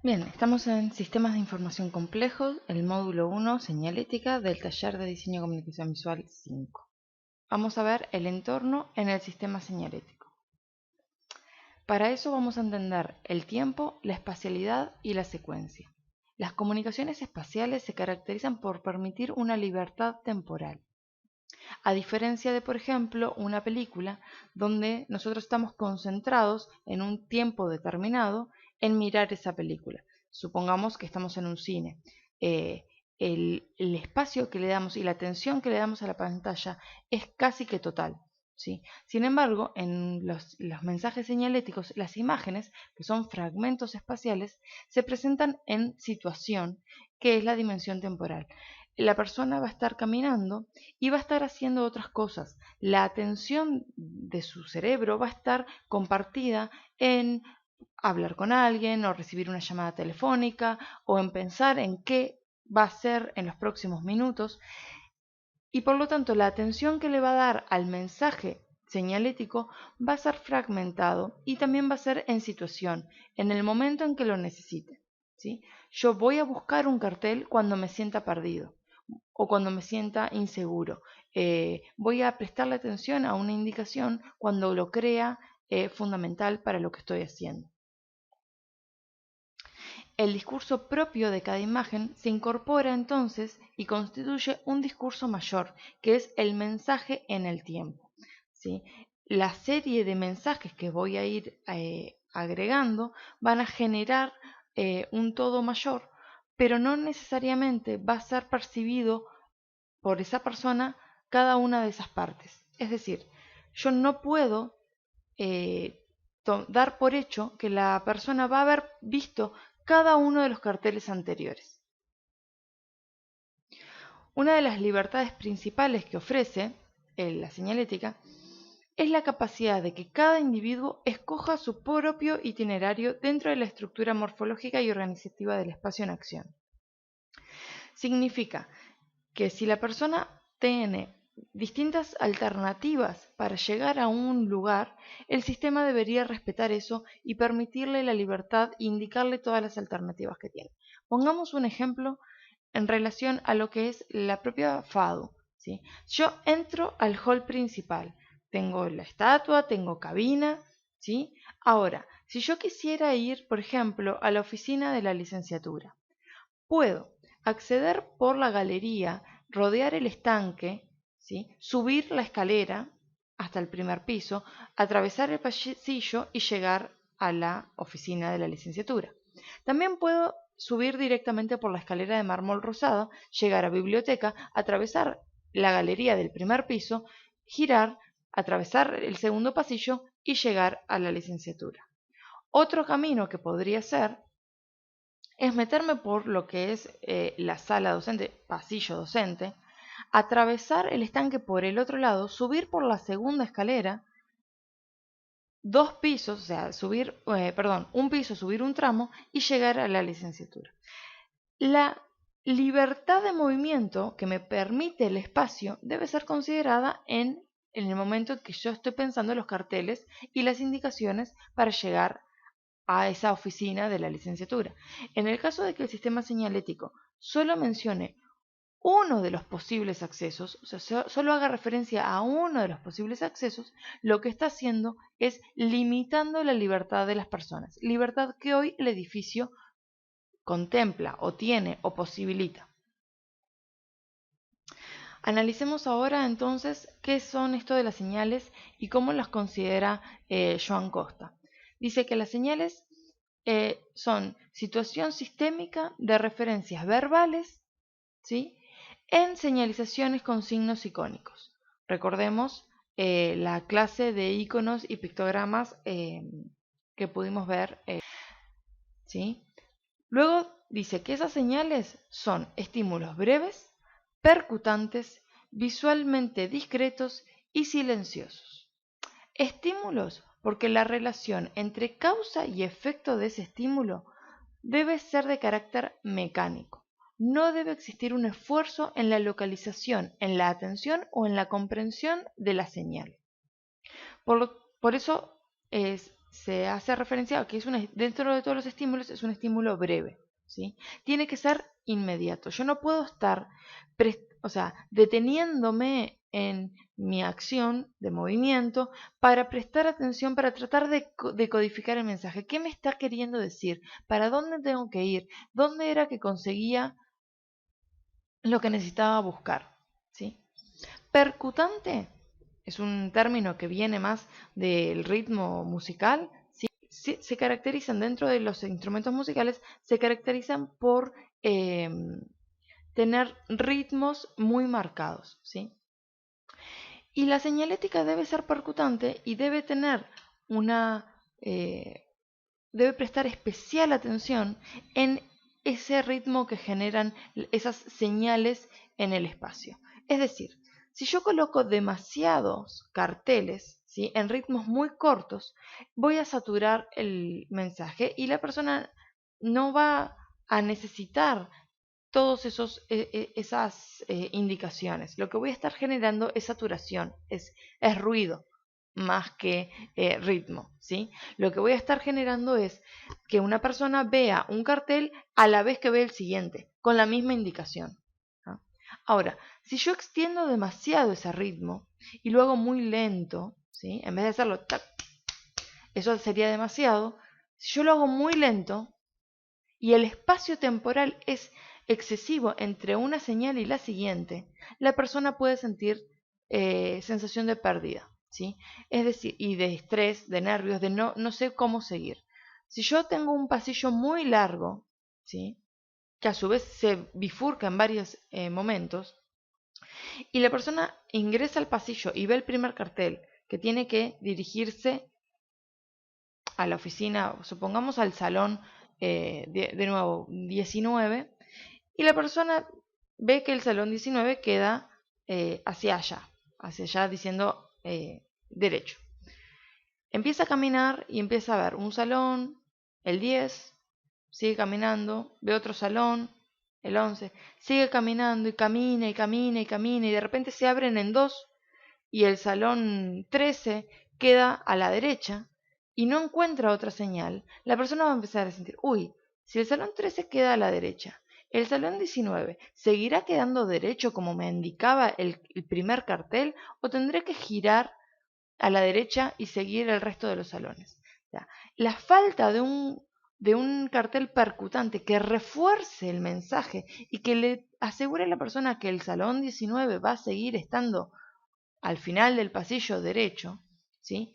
Bien, estamos en Sistemas de Información Complejos, el módulo 1, Señalética, del taller de Diseño y Comunicación Visual 5. Vamos a ver el entorno en el sistema señalético. Para eso vamos a entender el tiempo, la espacialidad y la secuencia. Las comunicaciones espaciales se caracterizan por permitir una libertad temporal, a diferencia de, por ejemplo, una película donde nosotros estamos concentrados en un tiempo determinado en mirar esa película. Supongamos que estamos en un cine. Eh, el espacio que le damos y la atención que le damos a la pantalla es casi que total, ¿sí? Sin embargo, en los mensajes señaléticos, las imágenes, que son fragmentos espaciales, se presentan en situación, que es la dimensión temporal. La persona va a estar caminando y va a estar haciendo otras cosas. La atención de su cerebro va a estar compartida en hablar con alguien o recibir una llamada telefónica o en pensar en qué va a hacer en los próximos minutos, y por lo tanto la atención que le va a dar al mensaje señalético va a ser fragmentado y también va a ser en situación, en el momento en que lo necesite, ¿sí? Yo voy a buscar un cartel cuando me sienta perdido o cuando me sienta inseguro. Voy a prestarle atención a una indicación cuando lo crea fundamental para lo que estoy haciendo. El discurso propio de cada imagen se incorpora entonces y constituye un discurso mayor, que es el mensaje en el tiempo, ¿sí? La serie de mensajes que voy a ir agregando van a generar un todo mayor, pero no necesariamente va a ser percibido por esa persona cada una de esas partes. Es decir, yo no puedo eh, dar por hecho que la persona va a haber visto cada uno de los carteles anteriores. Una de las libertades principales que ofrece la señalética es la capacidad de que cada individuo escoja su propio itinerario dentro de la estructura morfológica y organizativa del espacio en acción. Significa que si la persona tiene distintas alternativas para llegar a un lugar, el sistema debería respetar eso y permitirle la libertad e indicarle todas las alternativas que tiene. Pongamos un ejemplo en relación a lo que es la propia FADU, ¿sí? Yo entro al hall principal, tengo la estatua, tengo cabina, ¿sí? Ahora, si yo quisiera ir, por ejemplo, a la oficina de la licenciatura, puedo acceder por la galería, rodear el estanque, ¿sí? Subir la escalera hasta el primer piso, atravesar el pasillo y llegar a la oficina de la licenciatura. También puedo subir directamente por la escalera de mármol rosado, llegar a biblioteca, atravesar la galería del primer piso, girar, atravesar el segundo pasillo y llegar a la licenciatura. Otro camino que podría ser es meterme por lo que es la sala docente, pasillo docente, atravesar el estanque por el otro lado, subir por la segunda escalera, dos pisos, o sea, subir, un piso, subir un tramo y llegar a la licenciatura. La libertad de movimiento que me permite el espacio debe ser considerada en el momento en que yo estoy pensando en los carteles y las indicaciones para llegar a esa oficina de la licenciatura. En el caso de que el sistema señalético solo mencione uno de los posibles accesos, o sea, solo haga referencia a uno de los posibles accesos, lo que está haciendo es limitando la libertad de las personas, libertad que hoy el edificio contempla o tiene o posibilita. Analicemos ahora entonces qué son esto de las señales y cómo las considera Joan Costa. Dice que las señales son situación sistémica de referencias verbales, ¿sí?, en señalizaciones con signos icónicos. Recordemos la clase de iconos y pictogramas que pudimos ver, ¿sí? Luego dice que esas señales son estímulos breves, percutantes, visualmente discretos y silenciosos. Estímulos porque la relación entre causa y efecto de ese estímulo debe ser de carácter mecánico. No debe existir un esfuerzo en la localización, en la atención o en la comprensión de la señal. Por eso se hace referencia a que dentro de todos los estímulos es un estímulo breve, ¿sí? Tiene que ser inmediato. Yo no puedo estar, deteniéndome en mi acción de movimiento para prestar atención, para tratar de codificar el mensaje. ¿Qué me está queriendo decir? ¿Para dónde tengo que ir? ¿Dónde era que conseguía lo que necesitaba buscar? ¿Sí? Percutante es un término que viene más del ritmo musical. ¿Sí? Se caracterizan dentro de los instrumentos musicales, se caracterizan por tener ritmos muy marcados, ¿sí? Y la señalética debe ser percutante y debe tener debe prestar especial atención en ese ritmo que generan esas señales en el espacio. Es decir, si yo coloco demasiados carteles, ¿sí?, en ritmos muy cortos, voy a saturar el mensaje y la persona no va a necesitar todas esas indicaciones. Lo que voy a estar generando es saturación, es ruido más que ritmo, ¿sí? Lo que voy a estar generando es que una persona vea un cartel a la vez que ve el siguiente, con la misma indicación, ¿no? Ahora, si yo extiendo demasiado ese ritmo y lo hago muy lento, ¿sí?, en vez de hacerlo tac, eso sería demasiado. Si yo lo hago muy lento y el espacio temporal es excesivo entre una señal y la siguiente, la persona puede sentir sensación de pérdida, ¿sí? Es decir, y de estrés, de nervios, de no sé cómo seguir. Si yo tengo un pasillo muy largo, ¿sí?, que a su vez se bifurca en varios momentos, y la persona ingresa al pasillo y ve el primer cartel que tiene que dirigirse a la oficina, supongamos al salón de nuevo 19, y la persona ve que el salón 19 queda hacia allá diciendo derecho. Empieza a caminar y empieza a ver un salón, el 10, sigue caminando, ve otro salón, el 11, sigue caminando y camina y camina y camina y de repente se abren en dos y el salón 13 queda a la derecha y no encuentra otra señal. La persona va a empezar a sentir, uy, si el salón 13 queda a la derecha, el salón 19 seguirá quedando derecho como me indicaba el primer cartel, o tendré que girar a la derecha y seguir el resto de los salones. O sea, la falta de un cartel percutante que refuerce el mensaje y que le asegure a la persona que el salón 19 va a seguir estando al final del pasillo derecho, ¿sí?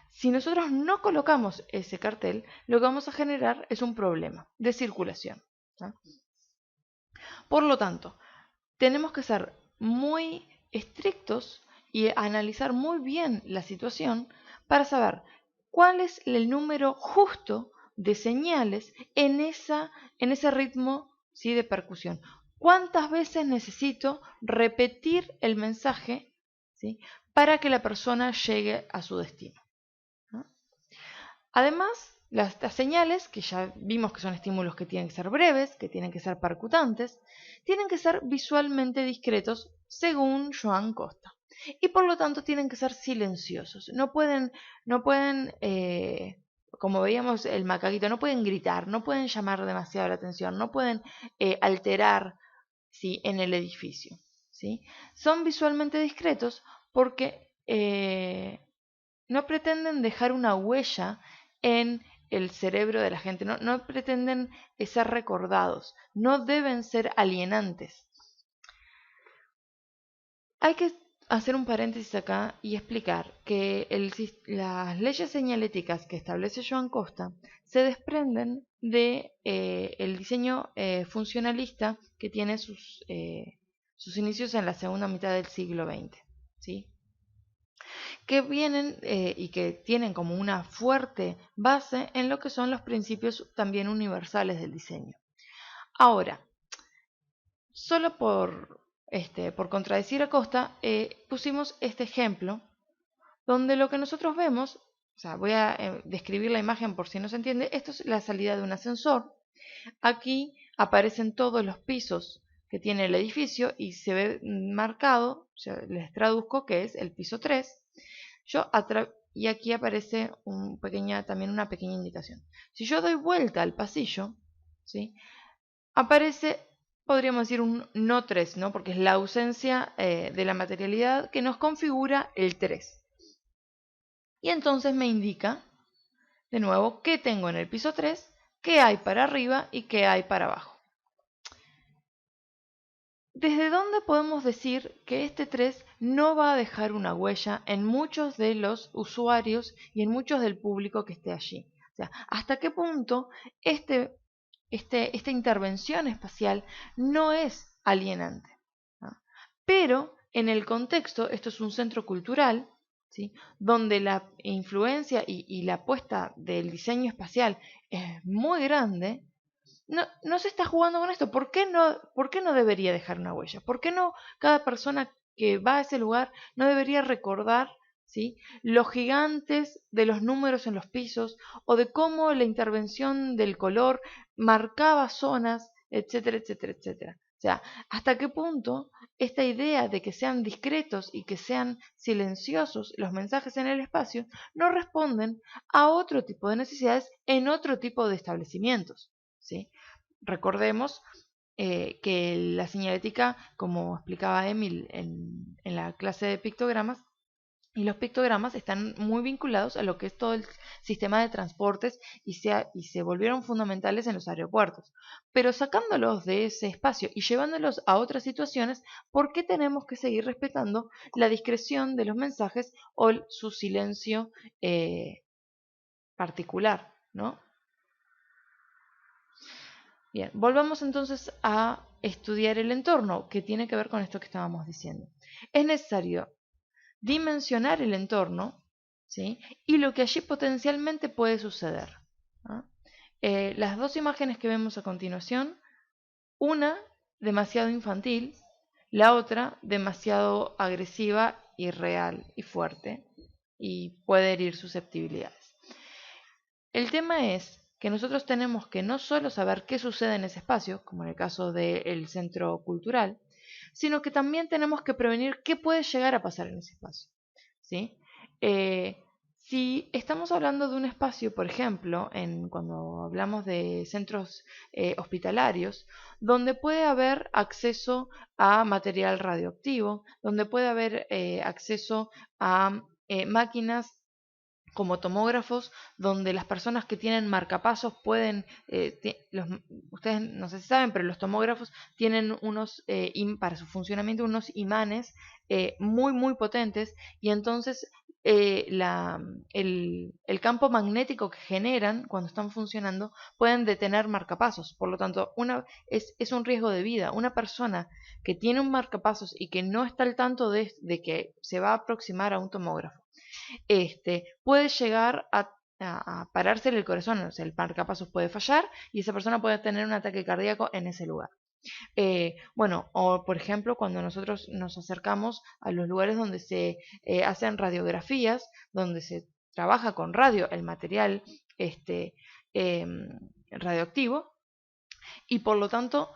Si nosotros no colocamos ese cartel, lo que vamos a generar es un problema de circulación, ¿sí? Por lo tanto, tenemos que ser muy estrictos y analizar muy bien la situación para saber cuál es el número justo de señales en ese ritmo, ¿sí?, de percusión. ¿Cuántas veces necesito repetir el mensaje, ¿sí?, para que la persona llegue a su destino, ¿no? Además, las señales, que ya vimos que son estímulos que tienen que ser breves, que tienen que ser percutantes, tienen que ser visualmente discretos según Joan Costa. Y por lo tanto tienen que ser silenciosos. No pueden, como veíamos el macaquito, no pueden gritar, no pueden llamar demasiado la atención, no pueden alterar, ¿sí?, en el edificio, ¿sí? Son visualmente discretos porque no pretenden dejar una huella en el cerebro de la gente, no pretenden ser recordados, no deben ser alienantes. Hay que hacer un paréntesis acá y explicar que las leyes señaléticas que establece Joan Costa se desprenden de el diseño funcionalista que tiene sus inicios en la segunda mitad del siglo XX, ¿sí?, que vienen y que tienen como una fuerte base en lo que son los principios también universales del diseño. Ahora, solo por contradecir a Costa, pusimos este ejemplo, donde lo que nosotros vemos, o sea, voy a describir la imagen por si no se entiende. Esto es la salida de un ascensor. Aquí aparecen todos los pisos que tiene el edificio y se ve marcado, o sea, les traduzco que es el piso 3. Yo y aquí aparece también una pequeña indicación. Si yo doy vuelta al pasillo, ¿sí? Aparece, podríamos decir, un no 3, ¿no? Porque es la ausencia de la materialidad que nos configura el 3. Y entonces me indica, de nuevo, qué tengo en el piso 3, qué hay para arriba y qué hay para abajo. ¿Desde dónde podemos decir que este 3 no va a dejar una huella en muchos de los usuarios y en muchos del público que esté allí? O sea, ¿hasta qué punto esta intervención espacial no es alienante? ¿No? Pero en el contexto, esto es un centro cultural, ¿sí? Donde la influencia y la apuesta del diseño espacial es muy grande. No se está jugando con esto. ¿Por qué no debería dejar una huella? ¿Por qué no cada persona que va a ese lugar no debería recordar, ¿sí? Los gigantes de los números en los pisos o de cómo la intervención del color marcaba zonas, etcétera, etcétera, etcétera? O sea, ¿hasta qué punto esta idea de que sean discretos y que sean silenciosos los mensajes en el espacio no responden a otro tipo de necesidades en otro tipo de establecimientos? ¿Sí? Recordemos que la señalética, como explicaba Emil en la clase de pictogramas, y los pictogramas están muy vinculados a lo que es todo el sistema de transportes y se volvieron fundamentales en los aeropuertos. Pero sacándolos de ese espacio y llevándolos a otras situaciones, ¿por qué tenemos que seguir respetando la discreción de los mensajes o su silencio particular, ¿no? Bien, volvamos entonces a estudiar el entorno, que tiene que ver con esto que estábamos diciendo. Es necesario dimensionar el entorno, ¿sí? Y lo que allí potencialmente puede suceder, ¿no? Las dos imágenes que vemos a continuación, una demasiado infantil, la otra demasiado agresiva y real y fuerte, y puede herir susceptibilidades. El tema es que nosotros tenemos que no solo saber qué sucede en ese espacio, como en el caso del centro cultural, sino que también tenemos que prevenir qué puede llegar a pasar en ese espacio, ¿sí? Si estamos hablando de un espacio, por ejemplo, cuando hablamos de centros hospitalarios, donde puede haber acceso a material radioactivo, donde puede haber acceso a máquinas como tomógrafos, donde las personas que tienen marcapasos pueden, ustedes no sé si saben, pero los tomógrafos tienen para su funcionamiento, unos imanes muy, muy potentes, y entonces el campo magnético que generan cuando están funcionando pueden detener marcapasos. Por lo tanto, es un riesgo de vida. Una persona que tiene un marcapasos y que no está al tanto de que se va a aproximar a un tomógrafo, puede llegar a pararse el corazón, o sea, el marcapasos puede fallar y esa persona puede tener un ataque cardíaco en ese lugar. Bueno, o por ejemplo, cuando nosotros nos acercamos a los lugares donde se hacen radiografías, donde se trabaja con radio, el material radioactivo, y por lo tanto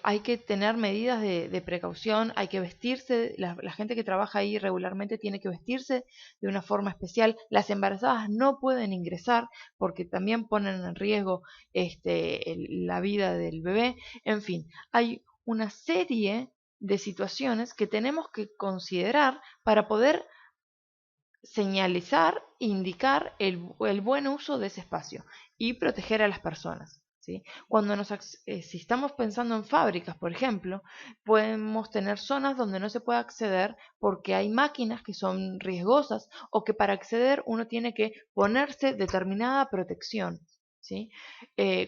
hay que tener medidas de precaución, hay que vestirse, la gente que trabaja ahí regularmente tiene que vestirse de una forma especial, las embarazadas no pueden ingresar porque también ponen en riesgo la vida del bebé, en fin, hay una serie de situaciones que tenemos que considerar para poder señalizar, indicar el buen uso de ese espacio y proteger a las personas. ¿Sí? Si estamos pensando en fábricas, por ejemplo, podemos tener zonas donde no se puede acceder porque hay máquinas que son riesgosas o que para acceder uno tiene que ponerse determinada protección. ¿Sí?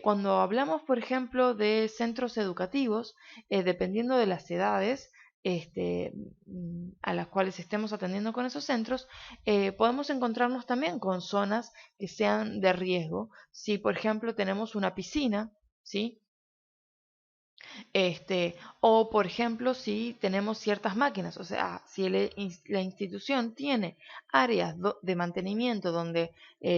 Cuando hablamos, por ejemplo, de centros educativos, dependiendo de las edades, a las cuales estemos atendiendo con esos centros, podemos encontrarnos también con zonas que sean de riesgo. Si, por ejemplo, tenemos una piscina, ¿sí? O, por ejemplo, si tenemos ciertas máquinas, o sea, si la institución tiene áreas de mantenimiento donde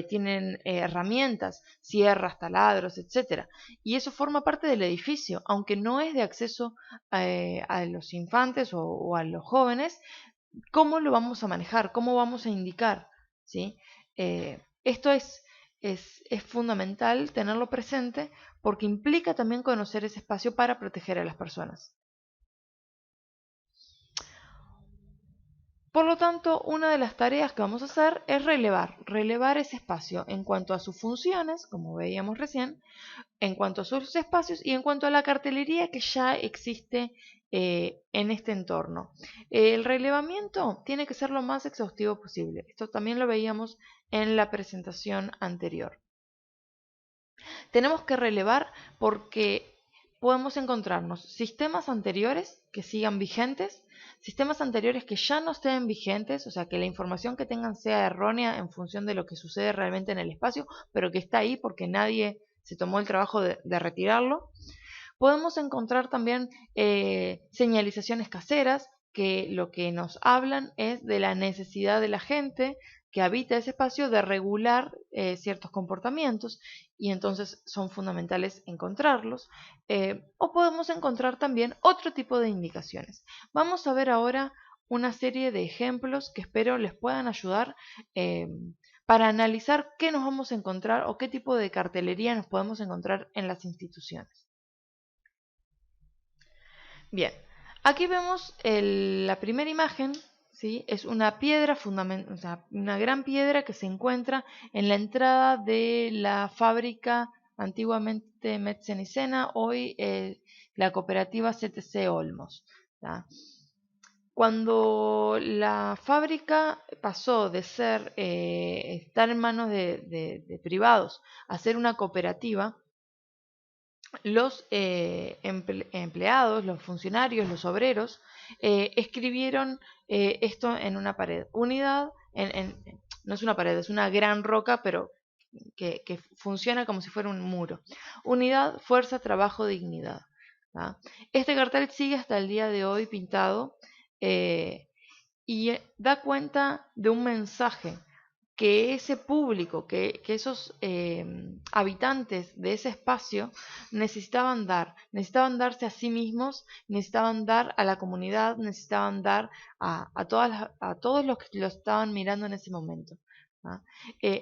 tienen herramientas, sierras, taladros, etcétera, y eso forma parte del edificio, aunque no es de acceso a los infantes o a los jóvenes, ¿cómo lo vamos a manejar? ¿Cómo vamos a indicar? ¿Sí? Esto es fundamental tenerlo presente porque implica también conocer ese espacio para proteger a las personas. Por lo tanto, una de las tareas que vamos a hacer es relevar ese espacio en cuanto a sus funciones, como veíamos recién, en cuanto a sus espacios y en cuanto a la cartelería que ya existe en este entorno. El relevamiento tiene que ser lo más exhaustivo posible. Esto también lo veíamos en la presentación anterior. Tenemos que relevar porque podemos encontrarnos sistemas anteriores que sigan vigentes, sistemas anteriores que ya no estén vigentes, o sea, que la información que tengan sea errónea en función de lo que sucede realmente en el espacio, pero que está ahí porque nadie se tomó el trabajo de retirarlo. Podemos encontrar también señalizaciones caseras que lo que nos hablan es de la necesidad de la gente que habita ese espacio de regular ciertos comportamientos y entonces son fundamentales encontrarlos. O podemos encontrar también otro tipo de indicaciones. Vamos a ver ahora una serie de ejemplos que espero les puedan ayudar para analizar qué nos vamos a encontrar o qué tipo de cartelería nos podemos encontrar en las instituciones. Bien, aquí vemos la primera imagen, ¿sí? Es una piedra, o sea, una gran piedra que se encuentra en la entrada de la fábrica antiguamente Metzenicena, hoy la cooperativa CTC Olmos. ¿Tá? Cuando la fábrica pasó de ser estar en manos de privados a ser una cooperativa, los empleados, los funcionarios, los obreros, escribieron esto en una pared. Unidad, no es una pared, es una gran roca, pero que funciona como si fuera un muro. Unidad, fuerza, trabajo, dignidad. ¿tá? Este cartel sigue hasta el día de hoy pintado y da cuenta de un mensaje que ese público, que esos habitantes de ese espacio necesitaban darse a sí mismos, necesitaban dar a la comunidad, necesitaban dar a todos los que lo estaban mirando en ese momento. ¿tá?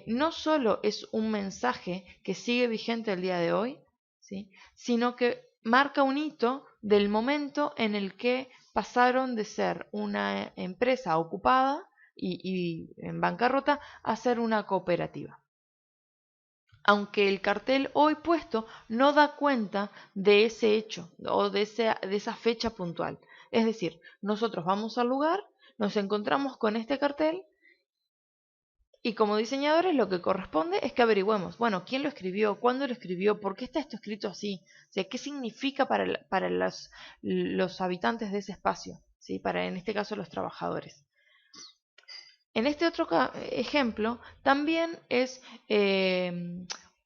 No solo es un mensaje que sigue vigente el día de hoy, ¿sí? sino que marca un hito del momento en el que pasaron de ser una empresa ocupada y en bancarrota a ser una cooperativa. Aunque el cartel hoy puesto no da cuenta de ese hecho o de esa fecha puntual. Es decir, nosotros vamos al lugar, nos encontramos con este cartel y como diseñadores lo que corresponde es que averigüemos, bueno, quién lo escribió, cuándo lo escribió, por qué está esto escrito así, o sea, qué significa para los habitantes de ese espacio, ¿sí? Para en este caso los trabajadores. En este otro ejemplo también es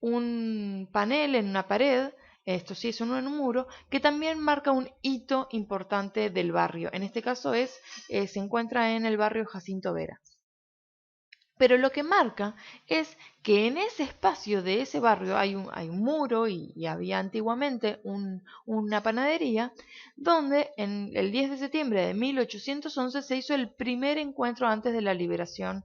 un panel en una pared, esto sí es uno en un muro, que también marca un hito importante del barrio. En este caso se encuentra en el barrio Jacinto Vera. Pero lo que marca es que en ese espacio de ese barrio hay un muro y había antiguamente una panadería donde en el 10 de septiembre de 1811 se hizo el primer encuentro antes de la liberación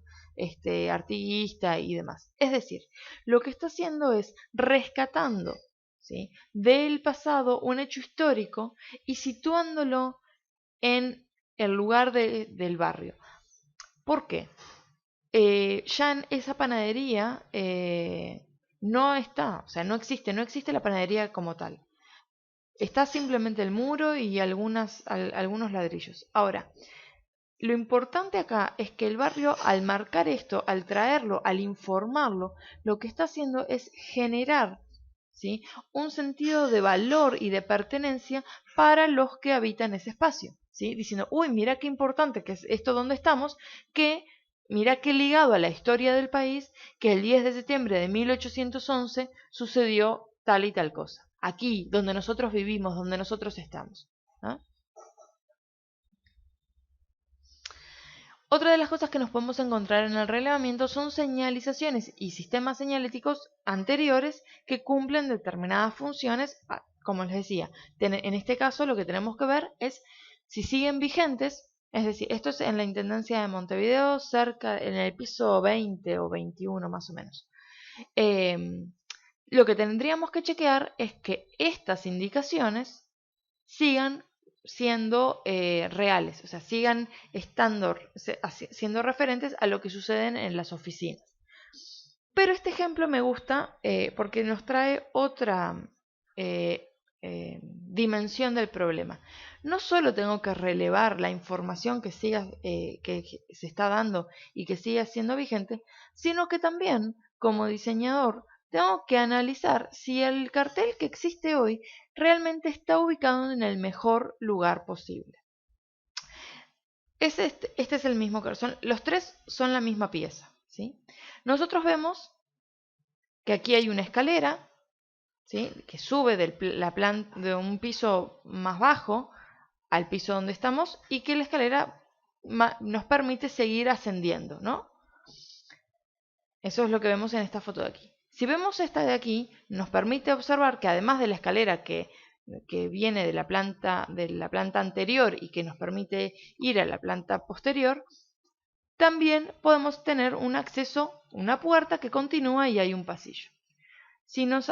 artiguista y demás. Es decir, lo que está haciendo es rescatando, ¿sí? del pasado un hecho histórico y situándolo en el lugar del barrio. ¿Por qué? Ya en esa panadería no está, o sea, no existe la panadería como tal. Está simplemente el muro y algunos ladrillos. Ahora, lo importante acá es que el barrio, al marcar esto, al traerlo, al informarlo, lo que está haciendo es generar, ¿sí? un sentido de valor y de pertenencia para los que habitan ese espacio, ¿sí? Diciendo, uy, mira qué importante que es esto donde estamos, que mira qué ligado a la historia del país, que el 10 de septiembre de 1811 sucedió tal y tal cosa. Aquí, donde nosotros vivimos, donde nosotros estamos. ¿no? Otra de las cosas que nos podemos encontrar en el relevamiento son señalizaciones y sistemas señaléticos anteriores que cumplen determinadas funciones, como les decía. En este caso lo que tenemos que ver es si siguen vigentes Es decir, esto es en la Intendencia de Montevideo, cerca, en el piso 20 o 21 más o menos. Lo que tendríamos que chequear es que estas indicaciones sigan siendo reales, o sea, sigan siendo referentes a lo que sucede en las oficinas. Pero este ejemplo me gusta porque nos trae otra dimensión del problema. No solo tengo que relevar la información que que se está dando y que siga siendo vigente, sino que también, como diseñador, tengo que analizar si el cartel que existe hoy realmente está ubicado en el mejor lugar posible. Este es el mismo cartel, los tres son la misma pieza, ¿sí? Nosotros vemos que aquí hay una escalera, ¿sí?, que sube de un piso más bajo al piso donde estamos y que la escalera nos permite seguir ascendiendo, ¿no? Eso es lo que vemos en esta foto de aquí. Si vemos esta de aquí, nos permite observar que además de la escalera que viene de la planta anterior y que nos permite ir a la planta posterior, también podemos tener un acceso, una puerta que continúa y hay un pasillo. Si nos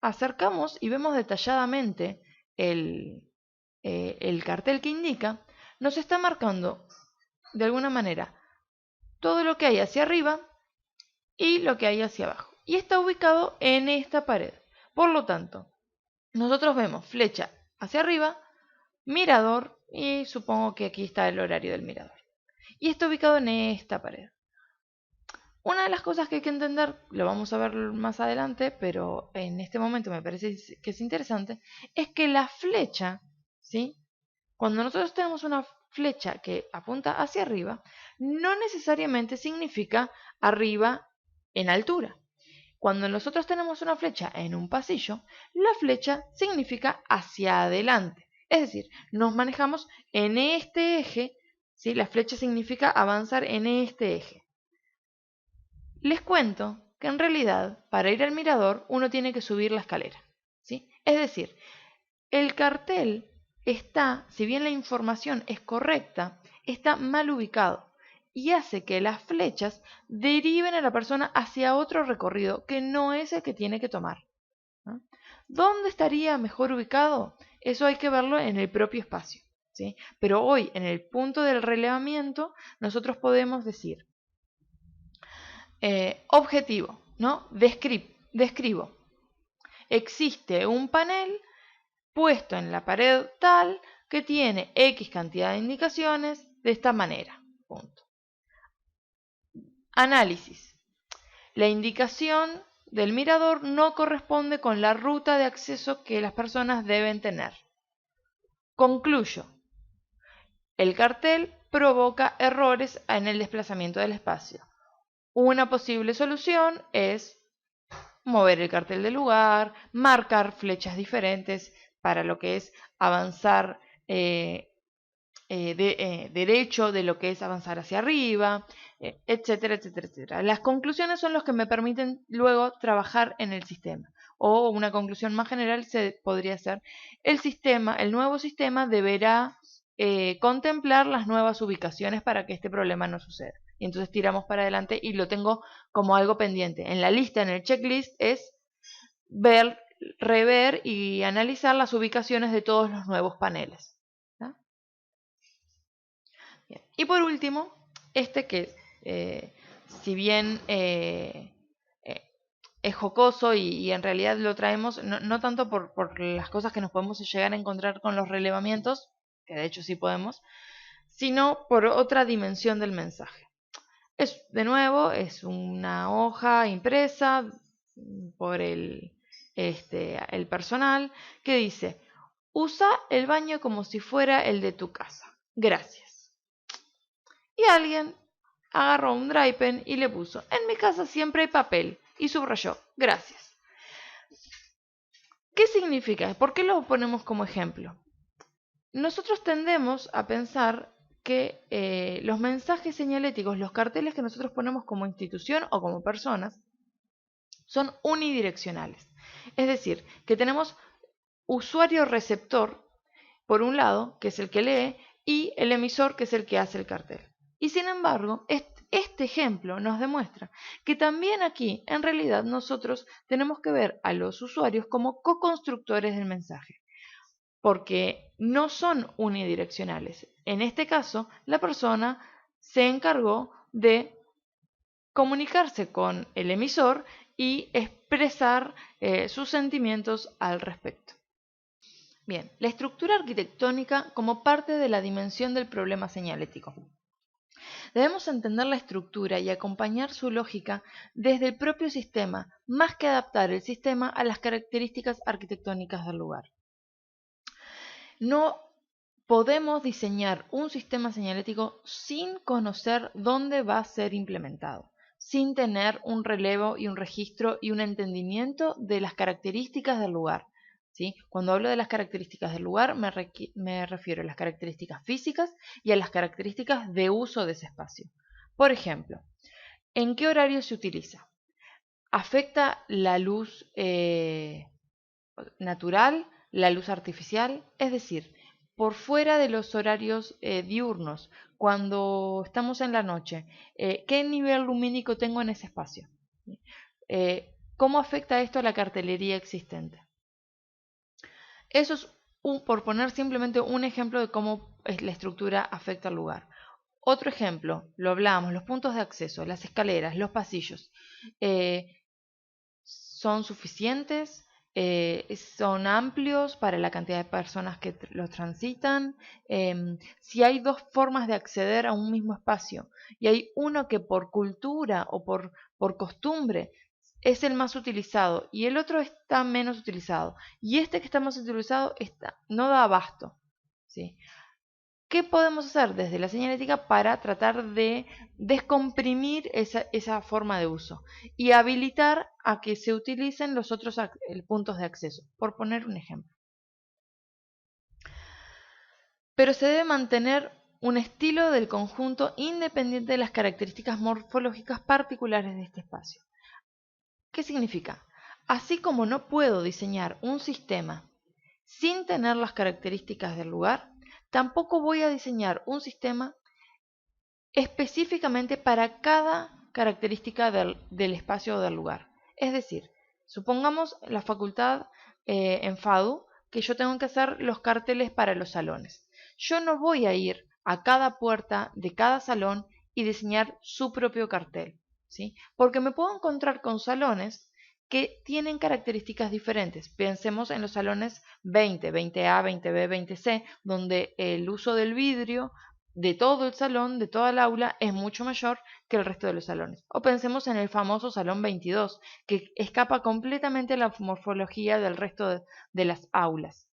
acercamos y vemos detalladamente el cartel que indica, nos está marcando de alguna manera todo lo que hay hacia arriba y lo que hay hacia abajo. Y está ubicado en esta pared. Por lo tanto, nosotros vemos flecha hacia arriba, mirador y supongo que aquí está el horario del mirador. Y está ubicado en esta pared. Una de las cosas que hay que entender, lo vamos a ver más adelante, pero en este momento me parece que es interesante, es que la flecha, ¿sí?, cuando nosotros tenemos una flecha que apunta hacia arriba, no necesariamente significa arriba en altura. Cuando nosotros tenemos una flecha en un pasillo, la flecha significa hacia adelante. Es decir, nos manejamos en este eje, ¿sí? La flecha significa avanzar en este eje. Les cuento que en realidad, para ir al mirador, uno tiene que subir la escalera, ¿sí? Es decir, el cartel está, si bien la información es correcta, está mal ubicado y hace que las flechas deriven a la persona hacia otro recorrido que no es el que tiene que tomar, ¿no? ¿Dónde estaría mejor ubicado? Eso hay que verlo en el propio espacio, ¿sí? Pero hoy, en el punto del relevamiento, nosotros podemos decir objetivo, ¿no? Describo. Existe un panel puesto en la pared tal que tiene X cantidad de indicaciones de esta manera. Punto. Análisis. La indicación del mirador no corresponde con la ruta de acceso que las personas deben tener. Concluyo. El cartel provoca errores en el desplazamiento del espacio. Una posible solución es mover el cartel del lugar, marcar flechas diferentes para lo que es avanzar derecho, de lo que es avanzar hacia arriba, etcétera, etcétera, etcétera. Las conclusiones son los que me permiten luego trabajar en el sistema. O una conclusión más general podría ser, el nuevo sistema deberá contemplar las nuevas ubicaciones para que este problema no suceda. Y entonces tiramos para adelante y lo tengo como algo pendiente. En la lista, en el checklist, es ver, rever y analizar las ubicaciones de todos los nuevos paneles. ¿No? Bien. Y por último, este que si bien es jocoso y en realidad lo traemos no tanto por las cosas que nos podemos llegar a encontrar con los relevamientos, que de hecho sí podemos, sino por otra dimensión del mensaje. De nuevo, es una hoja impresa por el personal que dice: usa el baño como si fuera el de tu casa. Gracias. Y alguien agarró un dry pen y le puso: en mi casa siempre hay papel. Y subrayó: gracias. ¿Qué significa? ¿Por qué lo ponemos como ejemplo? Nosotros tendemos a pensar que los mensajes señaléticos, los carteles que nosotros ponemos como institución o como personas, son unidireccionales. Es decir, que tenemos usuario-receptor, por un lado, que es el que lee, y el emisor, que es el que hace el cartel. Y sin embargo, este ejemplo nos demuestra que también aquí, en realidad, nosotros tenemos que ver a los usuarios como co-constructores del mensaje, porque no son unidireccionales. En este caso, la persona se encargó de comunicarse con el emisor y expresar sus sentimientos al respecto. Bien, la estructura arquitectónica como parte de la dimensión del problema señalético. Debemos entender la estructura y acompañar su lógica desde el propio sistema, más que adaptar el sistema a las características arquitectónicas del lugar. No podemos diseñar un sistema señalético sin conocer dónde va a ser implementado, sin tener un relevo y un registro y un entendimiento de las características del lugar. ¿Sí? Cuando hablo de las características del lugar, me refiero a las características físicas y a las características de uso de ese espacio. Por ejemplo, ¿en qué horario se utiliza? ¿Afecta la luz natural, la luz artificial? Es decir, por fuera de los horarios diurnos, cuando estamos en la noche, ¿qué nivel lumínico tengo en ese espacio? ¿Cómo afecta esto a la cartelería existente? Eso es por poner simplemente un ejemplo de cómo la estructura afecta al lugar. Otro ejemplo, lo hablamos, los puntos de acceso, las escaleras, los pasillos. ¿Son suficientes? ¿Son amplios para la cantidad de personas que los transitan? Si hay dos formas de acceder a un mismo espacio y hay uno que por cultura o por costumbre es el más utilizado y el otro está menos utilizado y este que está más utilizado no da abasto, ¿sí? ¿Qué podemos hacer desde la señalética para tratar de descomprimir esa forma de uso y habilitar a que se utilicen los otros puntos de acceso? Por poner un ejemplo. Pero se debe mantener un estilo del conjunto independiente de las características morfológicas particulares de este espacio. ¿Qué significa? Así como no puedo diseñar un sistema sin tener las características del lugar, tampoco voy a diseñar un sistema específicamente para cada característica del espacio o del lugar. Es decir, supongamos la facultad en FADU que yo tengo que hacer los carteles para los salones. Yo no voy a ir a cada puerta de cada salón y diseñar su propio cartel, ¿sí? Porque me puedo encontrar con salones que tienen características diferentes. Pensemos en los salones 20, 20A, 20B, 20C, donde el uso del vidrio de todo el salón, de toda el aula, es mucho mayor que el resto de los salones. O pensemos en el famoso salón 22, que escapa completamente a la morfología del resto de las aulas.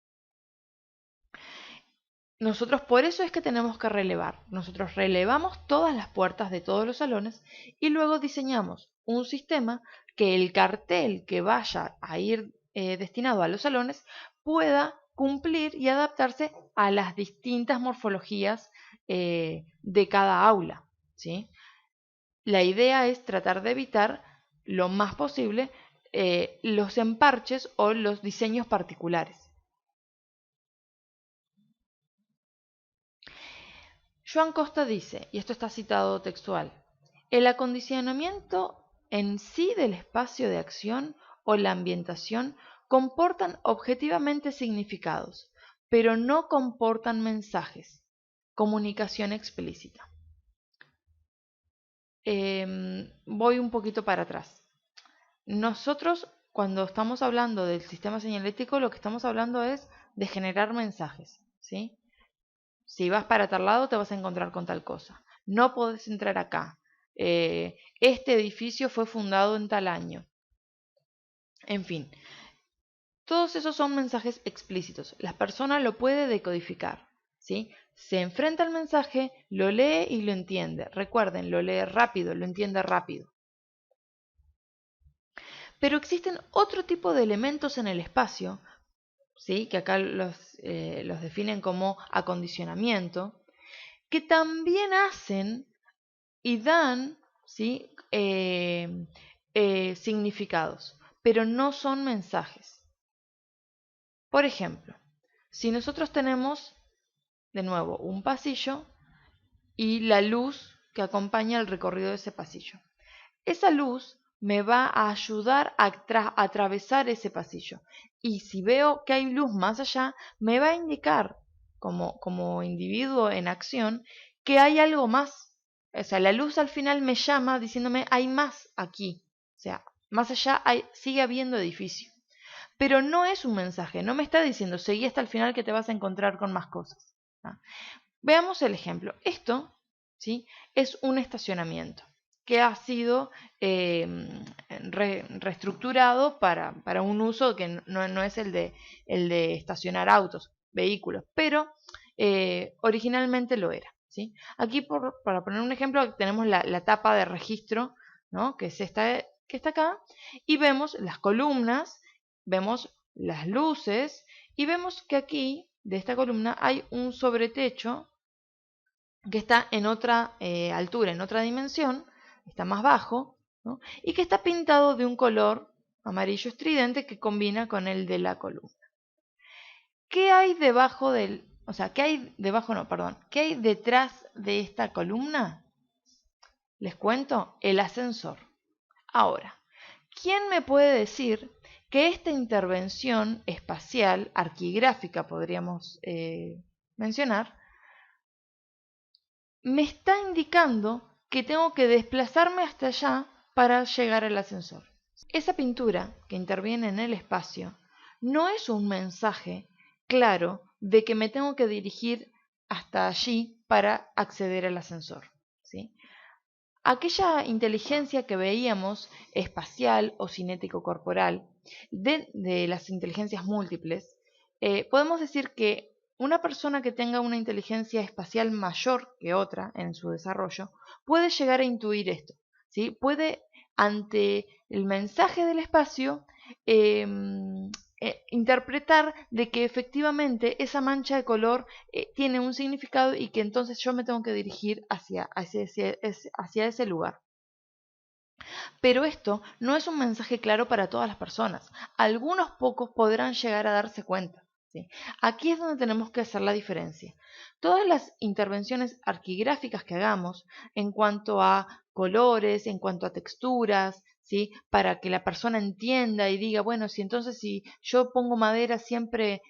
Nosotros por eso es que tenemos que relevar. Nosotros relevamos todas las puertas de todos los salones y luego diseñamos un sistema que el cartel que vaya a ir destinado a los salones pueda cumplir y adaptarse a las distintas morfologías de cada aula, ¿sí? La idea es tratar de evitar lo más posible los emparches o los diseños particulares. Joan Costa dice, y esto está citado textual, el acondicionamiento en sí del espacio de acción o la ambientación comportan objetivamente significados, pero no comportan mensajes, comunicación explícita. Voy un poquito para atrás. Nosotros, cuando estamos hablando del sistema señalético, lo que estamos hablando es de generar mensajes, ¿sí? Si vas para tal lado te vas a encontrar con tal cosa. No podés entrar acá. Este edificio fue fundado en tal año. En fin, todos esos son mensajes explícitos. La persona lo puede decodificar, ¿sí? Se enfrenta al mensaje, lo lee y lo entiende. Recuerden, lo lee rápido, lo entiende rápido. Pero existen otro tipo de elementos en el espacio, ¿sí? Que acá los definen como acondicionamiento, que también hacen y dan, ¿sí? Significados, pero no son mensajes. Por ejemplo, si nosotros tenemos de nuevo un pasillo y la luz que acompaña el recorrido de ese pasillo. Esa luz me va a ayudar a atravesar ese pasillo. Y si veo que hay luz más allá, me va a indicar como individuo en acción que hay algo más. O sea, la luz al final me llama diciéndome hay más aquí. O sea, más allá sigue habiendo edificio. Pero no es un mensaje, no me está diciendo seguí hasta el final que te vas a encontrar con más cosas. ¿Ah? Veamos el ejemplo. Esto, ¿sí?, es un estacionamiento que ha sido reestructurado para un uso que no es el de estacionar autos, vehículos, pero originalmente lo era. ¿Sí? Aquí, para poner un ejemplo, tenemos la tapa de registro, ¿no?, que es esta que está acá, y vemos las columnas, vemos las luces, y vemos que aquí, de esta columna, hay un sobretecho que está en otra altura, en otra dimensión, está más bajo, ¿no?, y que está pintado de un color amarillo estridente que combina con el de la columna. ¿Qué hay debajo qué hay debajo, no, perdón, qué hay detrás de esta columna? Les cuento, el ascensor. Ahora, ¿quién me puede decir que esta intervención espacial, arquigráfica podríamos mencionar, me está indicando que tengo que desplazarme hasta allá para llegar al ascensor? Esa pintura que interviene en el espacio no es un mensaje claro de que me tengo que dirigir hasta allí para acceder al ascensor, ¿sí? Aquella inteligencia que veíamos, espacial o cinético-corporal, de las inteligencias múltiples, podemos decir que una persona que tenga una inteligencia espacial mayor que otra en su desarrollo puede llegar a intuir esto, ¿sí? Puede, ante el mensaje del espacio, interpretar de que efectivamente esa mancha de color tiene un significado y que entonces yo me tengo que dirigir hacia ese lugar. Pero esto no es un mensaje claro para todas las personas. Algunos pocos podrán llegar a darse cuenta, ¿sí? Aquí es donde tenemos que hacer la diferencia. Todas las intervenciones arquigráficas que hagamos en cuanto a colores, en cuanto a texturas, ¿sí?, para que la persona entienda y diga, bueno, si yo pongo madera siempre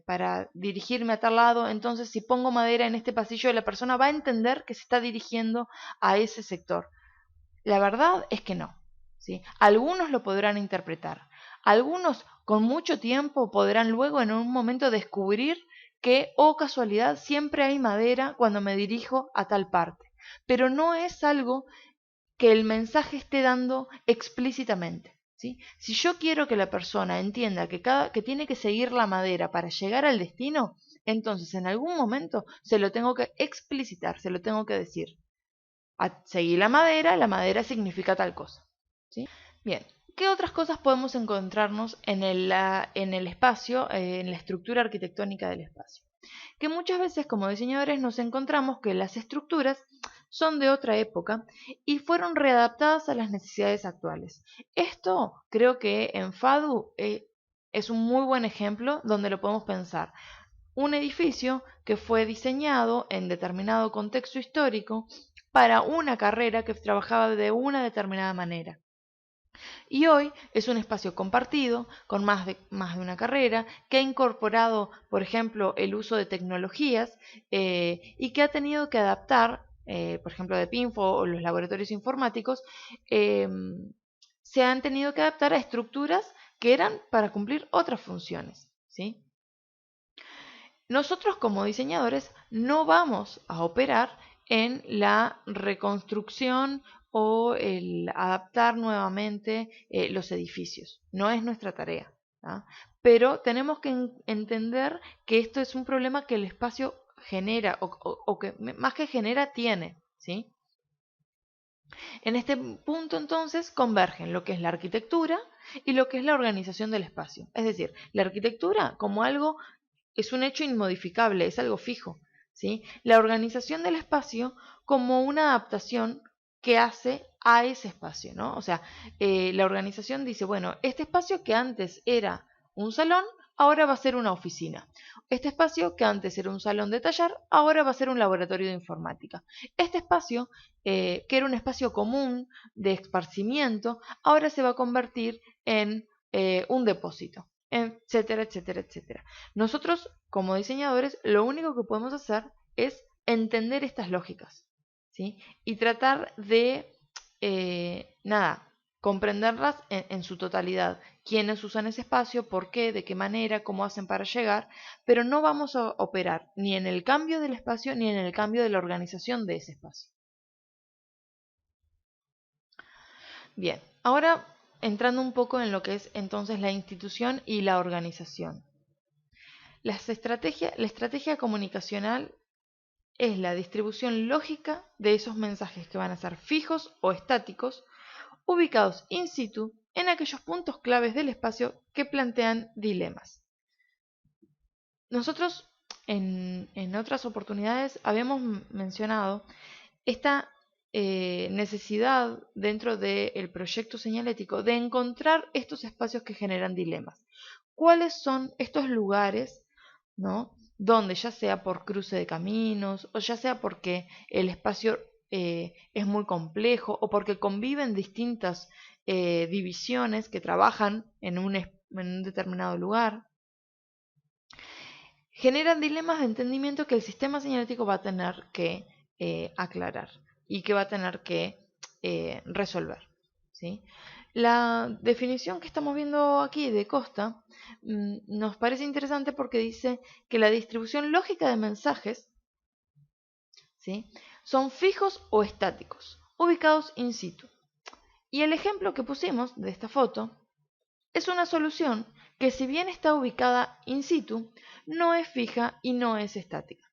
para dirigirme a tal lado, entonces si pongo madera en este pasillo, la persona va a entender que se está dirigiendo a ese sector. La verdad es que no, ¿sí? Algunos lo podrán interpretar, algunos con mucho tiempo podrán luego en un momento descubrir que, oh casualidad, siempre hay madera cuando me dirijo a tal parte, pero no es algo que el mensaje esté dando explícitamente, ¿sí? Si yo quiero que la persona entienda que tiene que seguir la madera para llegar al destino, entonces en algún momento se lo tengo que explicitar, se lo tengo que decir. Seguir la madera significa tal cosa, ¿sí? Bien, ¿qué otras cosas podemos encontrarnos en el espacio, en la estructura arquitectónica del espacio? Que muchas veces como diseñadores nos encontramos que las estructuras son de otra época y fueron readaptadas a las necesidades actuales. Esto creo que en FADU es un muy buen ejemplo donde lo podemos pensar. Un edificio que fue diseñado en determinado contexto histórico para una carrera que trabajaba de una determinada manera. Y hoy es un espacio compartido con más de una carrera que ha incorporado, por ejemplo, el uso de tecnologías y que ha tenido que adaptar, por ejemplo, de Pinfo o los laboratorios informáticos, se han tenido que adaptar a estructuras que eran para cumplir otras funciones, ¿sí? Nosotros como diseñadores no vamos a operar en la reconstrucción o el adaptar nuevamente los edificios. No es nuestra tarea, ¿tá? Pero tenemos que entender que esto es un problema que el espacio genera o que más que genera tiene, ¿sí? En este punto entonces convergen lo que es la arquitectura y lo que es la organización del espacio. Es decir, la arquitectura como algo es un hecho inmodificable, es algo fijo, ¿sí? La organización del espacio como una adaptación que hace a ese espacio, ¿no? O sea, la organización dice, bueno, este espacio que antes era un salón, ahora va a ser una oficina. Este espacio, que antes era un salón de taller, ahora va a ser un laboratorio de informática. Este espacio, que era un espacio común de esparcimiento, ahora se va a convertir en un depósito, etcétera, etcétera, etcétera. Nosotros, como diseñadores, lo único que podemos hacer es entender estas lógicas, ¿sí? Y tratar de, comprenderlas en su totalidad. Quiénes usan ese espacio, por qué, de qué manera, cómo hacen para llegar, pero no vamos a operar ni en el cambio del espacio ni en el cambio de la organización de ese espacio. Bien, ahora entrando un poco en lo que es entonces la institución y la organización. La estrategia comunicacional es la distribución lógica de esos mensajes que van a ser fijos o estáticos, ubicados in situ en aquellos puntos claves del espacio que plantean dilemas. Nosotros en otras oportunidades habíamos mencionado esta necesidad dentro del proyecto señalético de encontrar estos espacios que generan dilemas. ¿Cuáles son estos lugares, ¿no?, donde ya sea por cruce de caminos o ya sea porque el espacio es muy complejo o porque conviven distintas divisiones que trabajan en un determinado lugar, generan dilemas de entendimiento que el sistema señalético va a tener que aclarar y que va a tener que resolver, ¿sí? La definición que estamos viendo aquí de Costa nos parece interesante porque dice que la distribución lógica de mensajes, ¿sí?, son fijos o estáticos, ubicados in situ. Y el ejemplo que pusimos de esta foto es una solución que, si bien está ubicada in situ, no es fija y no es estática.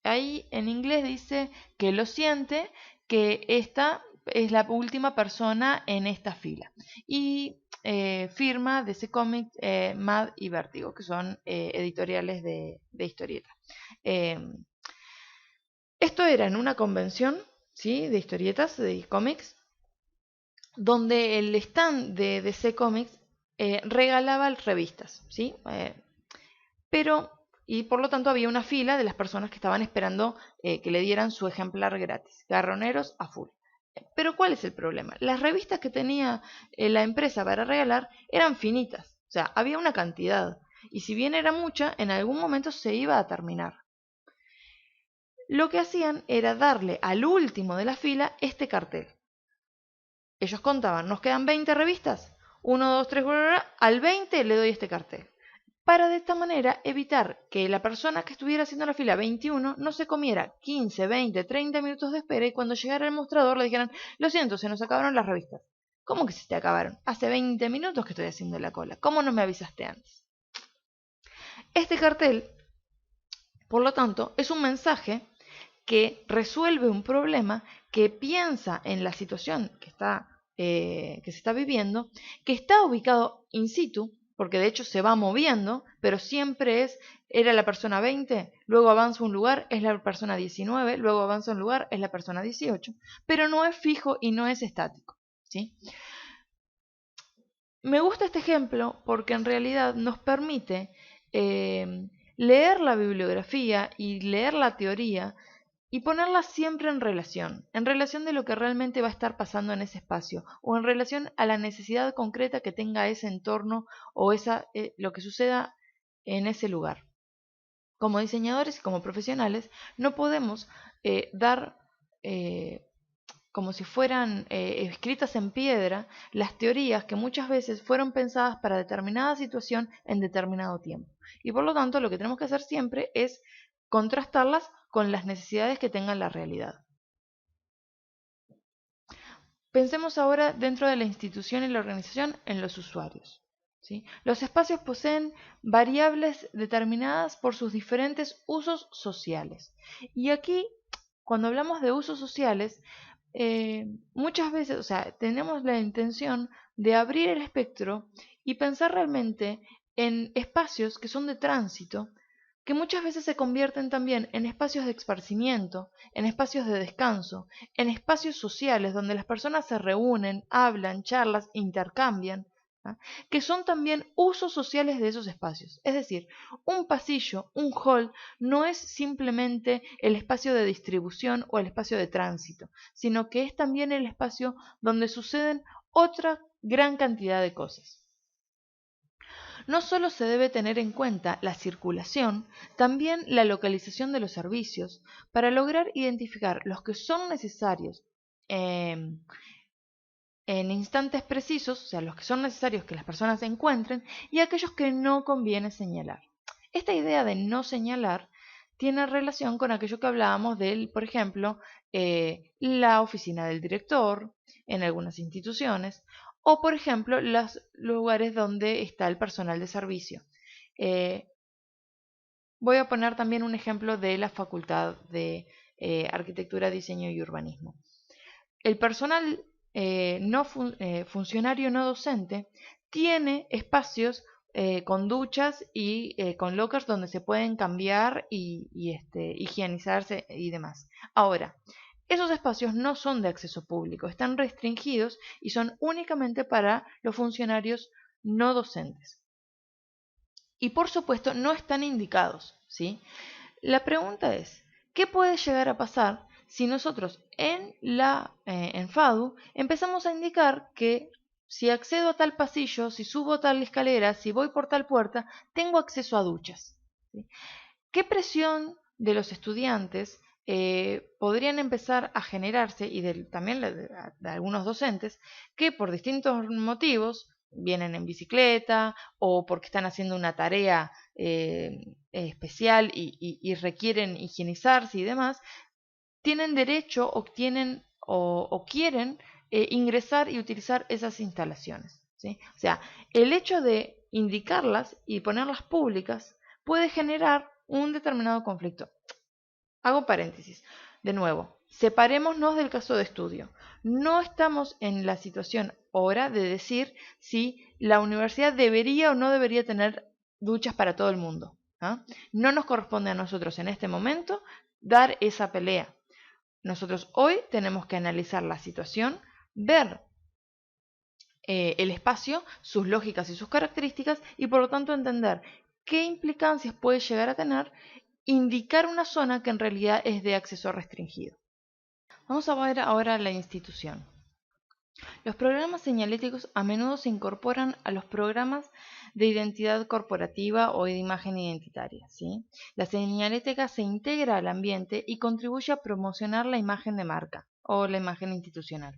Ahí en inglés dice que lo siente, que esta es la última persona en esta fila. Y firma de ese cómic Mad y Vértigo, que son editoriales de historieta. Esto era en una convención, ¿sí?, de historietas, de cómics, donde el stand de DC Comics regalaba revistas, ¿sí? Y por lo tanto había una fila de las personas que estaban esperando que le dieran su ejemplar gratis, garroneros a full. Pero ¿cuál es el problema? Las revistas que tenía la empresa para regalar eran finitas, o sea, había una cantidad, y si bien era mucha, en algún momento se iba a terminar. Lo que hacían era darle al último de la fila este cartel. Ellos contaban, nos quedan 20 revistas, 1, 2, 3, al 20 le doy este cartel. Para de esta manera evitar que la persona que estuviera haciendo la fila 21 no se comiera 15, 20, 30 minutos de espera y cuando llegara al mostrador le dijeran, lo siento, se nos acabaron las revistas. ¿Cómo que se te acabaron? Hace 20 minutos que estoy haciendo la cola. ¿Cómo no me avisaste antes? Este cartel, por lo tanto, es un mensaje que resuelve un problema, que piensa en la situación que se está viviendo, que está ubicado in situ, porque de hecho se va moviendo, pero siempre era la persona 20, luego avanza un lugar, es la persona 19, luego avanza un lugar, es la persona 18, pero no es fijo y no es estático, ¿sí? Me gusta este ejemplo porque en realidad nos permite leer la bibliografía y leer la teoría y ponerla siempre en relación de lo que realmente va a estar pasando en ese espacio o en relación a la necesidad concreta que tenga ese entorno o lo que suceda en ese lugar. Como diseñadores y como profesionales no podemos dar como si fueran escritas en piedra las teorías que muchas veces fueron pensadas para determinada situación en determinado tiempo. Y por lo tanto lo que tenemos que hacer siempre es contrastarlas con las necesidades que tenga la realidad. Pensemos ahora dentro de la institución y la organización en los usuarios, ¿sí? Los espacios poseen variables determinadas por sus diferentes usos sociales. Y aquí, cuando hablamos de usos sociales, muchas veces, o sea, tenemos la intención de abrir el espectro y pensar realmente en espacios que son de tránsito, que muchas veces se convierten también en espacios de esparcimiento, en espacios de descanso, en espacios sociales donde las personas se reúnen, hablan, charlas, intercambian, ¿ah? Que son también usos sociales de esos espacios. Es decir, un pasillo, un hall, no es simplemente el espacio de distribución o el espacio de tránsito, sino que es también el espacio donde suceden otra gran cantidad de cosas. No solo se debe tener en cuenta la circulación, también la localización de los servicios para lograr identificar los que son necesarios en instantes precisos, o sea, los que son necesarios que las personas encuentren, y aquellos que no conviene señalar. Esta idea de no señalar tiene relación con aquello que hablábamos del, por ejemplo, la oficina del director en algunas instituciones, o por ejemplo, los lugares donde está el personal de servicio. Voy a poner también un ejemplo de la Facultad de Arquitectura, Diseño y Urbanismo. El personal funcionario no docente tiene espacios con duchas y con lockers donde se pueden cambiar y higienizarse y demás. Ahora, esos espacios no son de acceso público, están restringidos y son únicamente para los funcionarios no docentes. Y por supuesto no están indicados, ¿sí? La pregunta es, ¿qué puede llegar a pasar si nosotros en FADU empezamos a indicar que si accedo a tal pasillo, si subo a tal escalera, si voy por tal puerta, tengo acceso a duchas? ¿Sí? ¿Qué presión de los estudiantes podrían empezar a generarse y también de algunos docentes que por distintos motivos vienen en bicicleta o porque están haciendo una tarea especial y requieren higienizarse y demás, tienen derecho o quieren ingresar y utilizar esas instalaciones, ¿sí? O sea, el hecho de indicarlas y ponerlas públicas puede generar un determinado conflicto. Hago paréntesis. De nuevo, separémonos del caso de estudio. No estamos en la situación ahora de decir si la universidad debería o no debería tener duchas para todo el mundo. ¿Ah? No nos corresponde a nosotros en este momento dar esa pelea. Nosotros hoy tenemos que analizar la situación, ver el espacio, sus lógicas y sus características y por lo tanto entender qué implicancias puede llegar a tener indicar una zona que en realidad es de acceso restringido. Vamos a ver ahora la institución. Los programas señaléticos a menudo se incorporan a los programas de identidad corporativa o de imagen identitaria, ¿sí? La señalética se integra al ambiente y contribuye a promocionar la imagen de marca o la imagen institucional.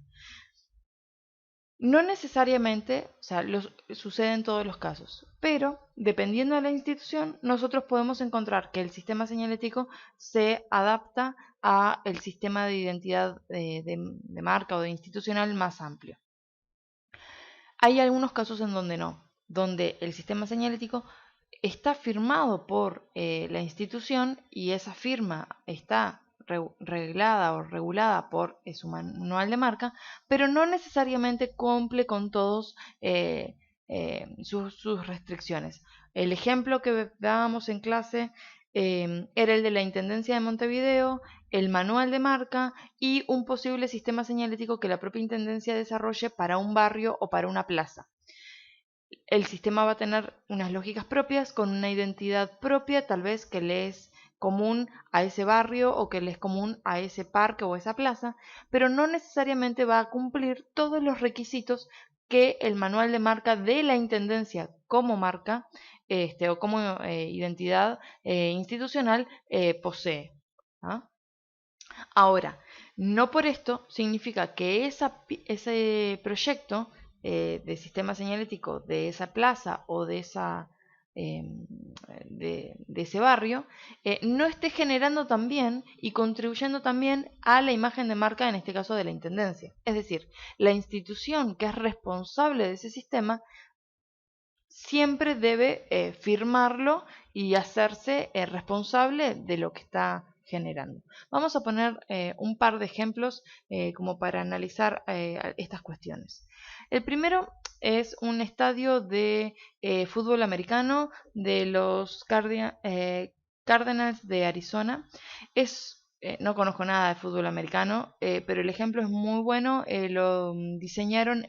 No necesariamente, o sea, sucede en todos los casos, pero dependiendo de la institución, nosotros podemos encontrar que el sistema señalético se adapta a el sistema de identidad de marca o de institucional más amplio. Hay algunos casos en donde no, donde el sistema señalético está firmado por la institución y esa firma está reglada o regulada por su manual de marca, pero no necesariamente cumple con todos sus restricciones. El ejemplo que dábamos en clase era el de la Intendencia de Montevideo, el manual de marca y un posible sistema señalético que la propia Intendencia desarrolle para un barrio o para una plaza. El sistema va a tener unas lógicas propias, con una identidad propia, tal vez que le es común a ese barrio o que le es común a ese parque o esa plaza, pero no necesariamente va a cumplir todos los requisitos que el manual de marca de la Intendencia como marca o como identidad institucional posee. ¿Ah? Ahora, no por esto significa que ese proyecto de sistema señalético de esa plaza o de ese barrio no esté generando también y contribuyendo también a la imagen de marca, en este caso de la Intendencia. Es decir, la institución que es responsable de ese sistema siempre debe firmarlo y hacerse responsable de lo que está generando. Vamos a poner un par de ejemplos como para analizar estas cuestiones. El primero es un estadio de fútbol americano de los Cardinals de Arizona. No conozco nada de fútbol americano, pero el ejemplo es muy bueno. Lo diseñaron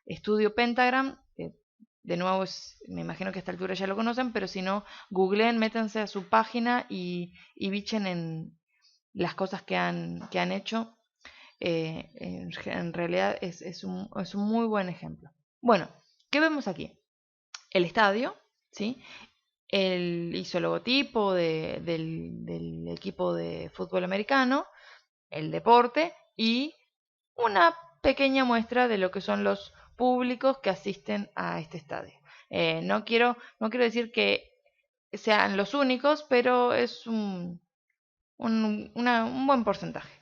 estudio Pentagram. De nuevo, me imagino que a esta altura ya lo conocen, pero si no, googleen, métanse a su página y bichen en las cosas que han hecho. En realidad es un muy buen ejemplo. Bueno, ¿qué vemos aquí? El estadio, ¿sí? Hizo el logotipo del equipo de fútbol americano, el deporte y una pequeña muestra de lo que son los públicos que asisten a este estadio. No quiero decir que sean los únicos, pero es un buen porcentaje.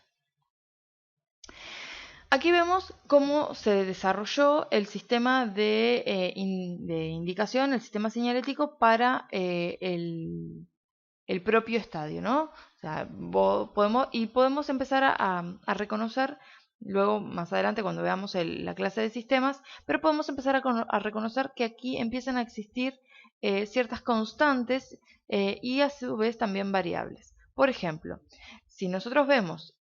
Aquí vemos cómo se desarrolló el sistema de indicación, el sistema señalético para el propio estadio, ¿no? O sea, podemos empezar a reconocer, luego más adelante cuando veamos la clase de sistemas, pero podemos empezar a reconocer que aquí empiezan a existir ciertas constantes y a su vez también variables. Por ejemplo, si nosotros vemos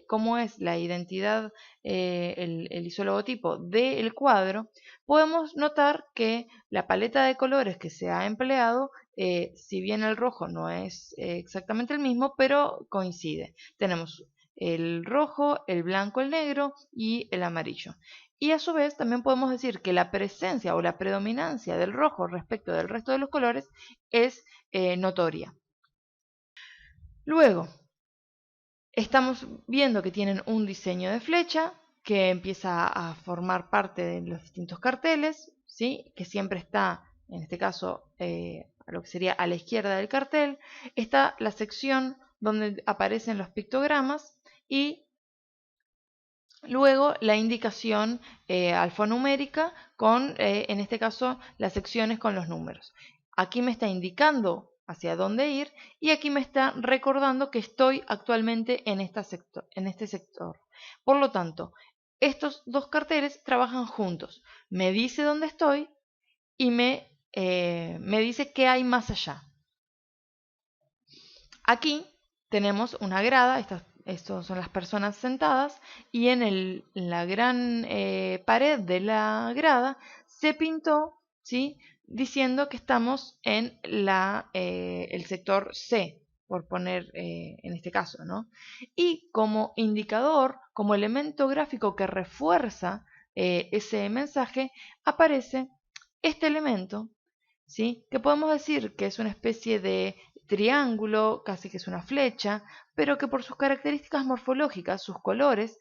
cómo es la identidad, el isologotipo del cuadro, podemos notar que la paleta de colores que se ha empleado, si bien el rojo no es exactamente el mismo, pero coincide. Tenemos el rojo, el blanco, el negro y el amarillo. Y a su vez también podemos decir que la presencia o la predominancia del rojo respecto del resto de los colores es notoria. Luego, estamos viendo que tienen un diseño de flecha que empieza a formar parte de los distintos carteles, ¿sí? Que siempre está, en este caso, a lo que sería a la izquierda del cartel. Está la sección donde aparecen los pictogramas y luego la indicación alfanumérica con, en este caso, las secciones con los números. Aquí me está indicando hacia dónde ir y aquí me está recordando que estoy actualmente en este sector. Por lo tanto, estos dos carteles trabajan juntos. Me dice dónde estoy y me dice qué hay más allá. Aquí tenemos una grada, estos son las personas sentadas, y en la gran pared de la grada se pintó, ¿sí?, diciendo que estamos en el sector C, por poner en este caso, ¿no? Y como indicador, como elemento gráfico que refuerza ese mensaje, aparece este elemento, ¿sí?, que podemos decir que es una especie de triángulo, casi que es una flecha, pero que por sus características morfológicas, sus colores,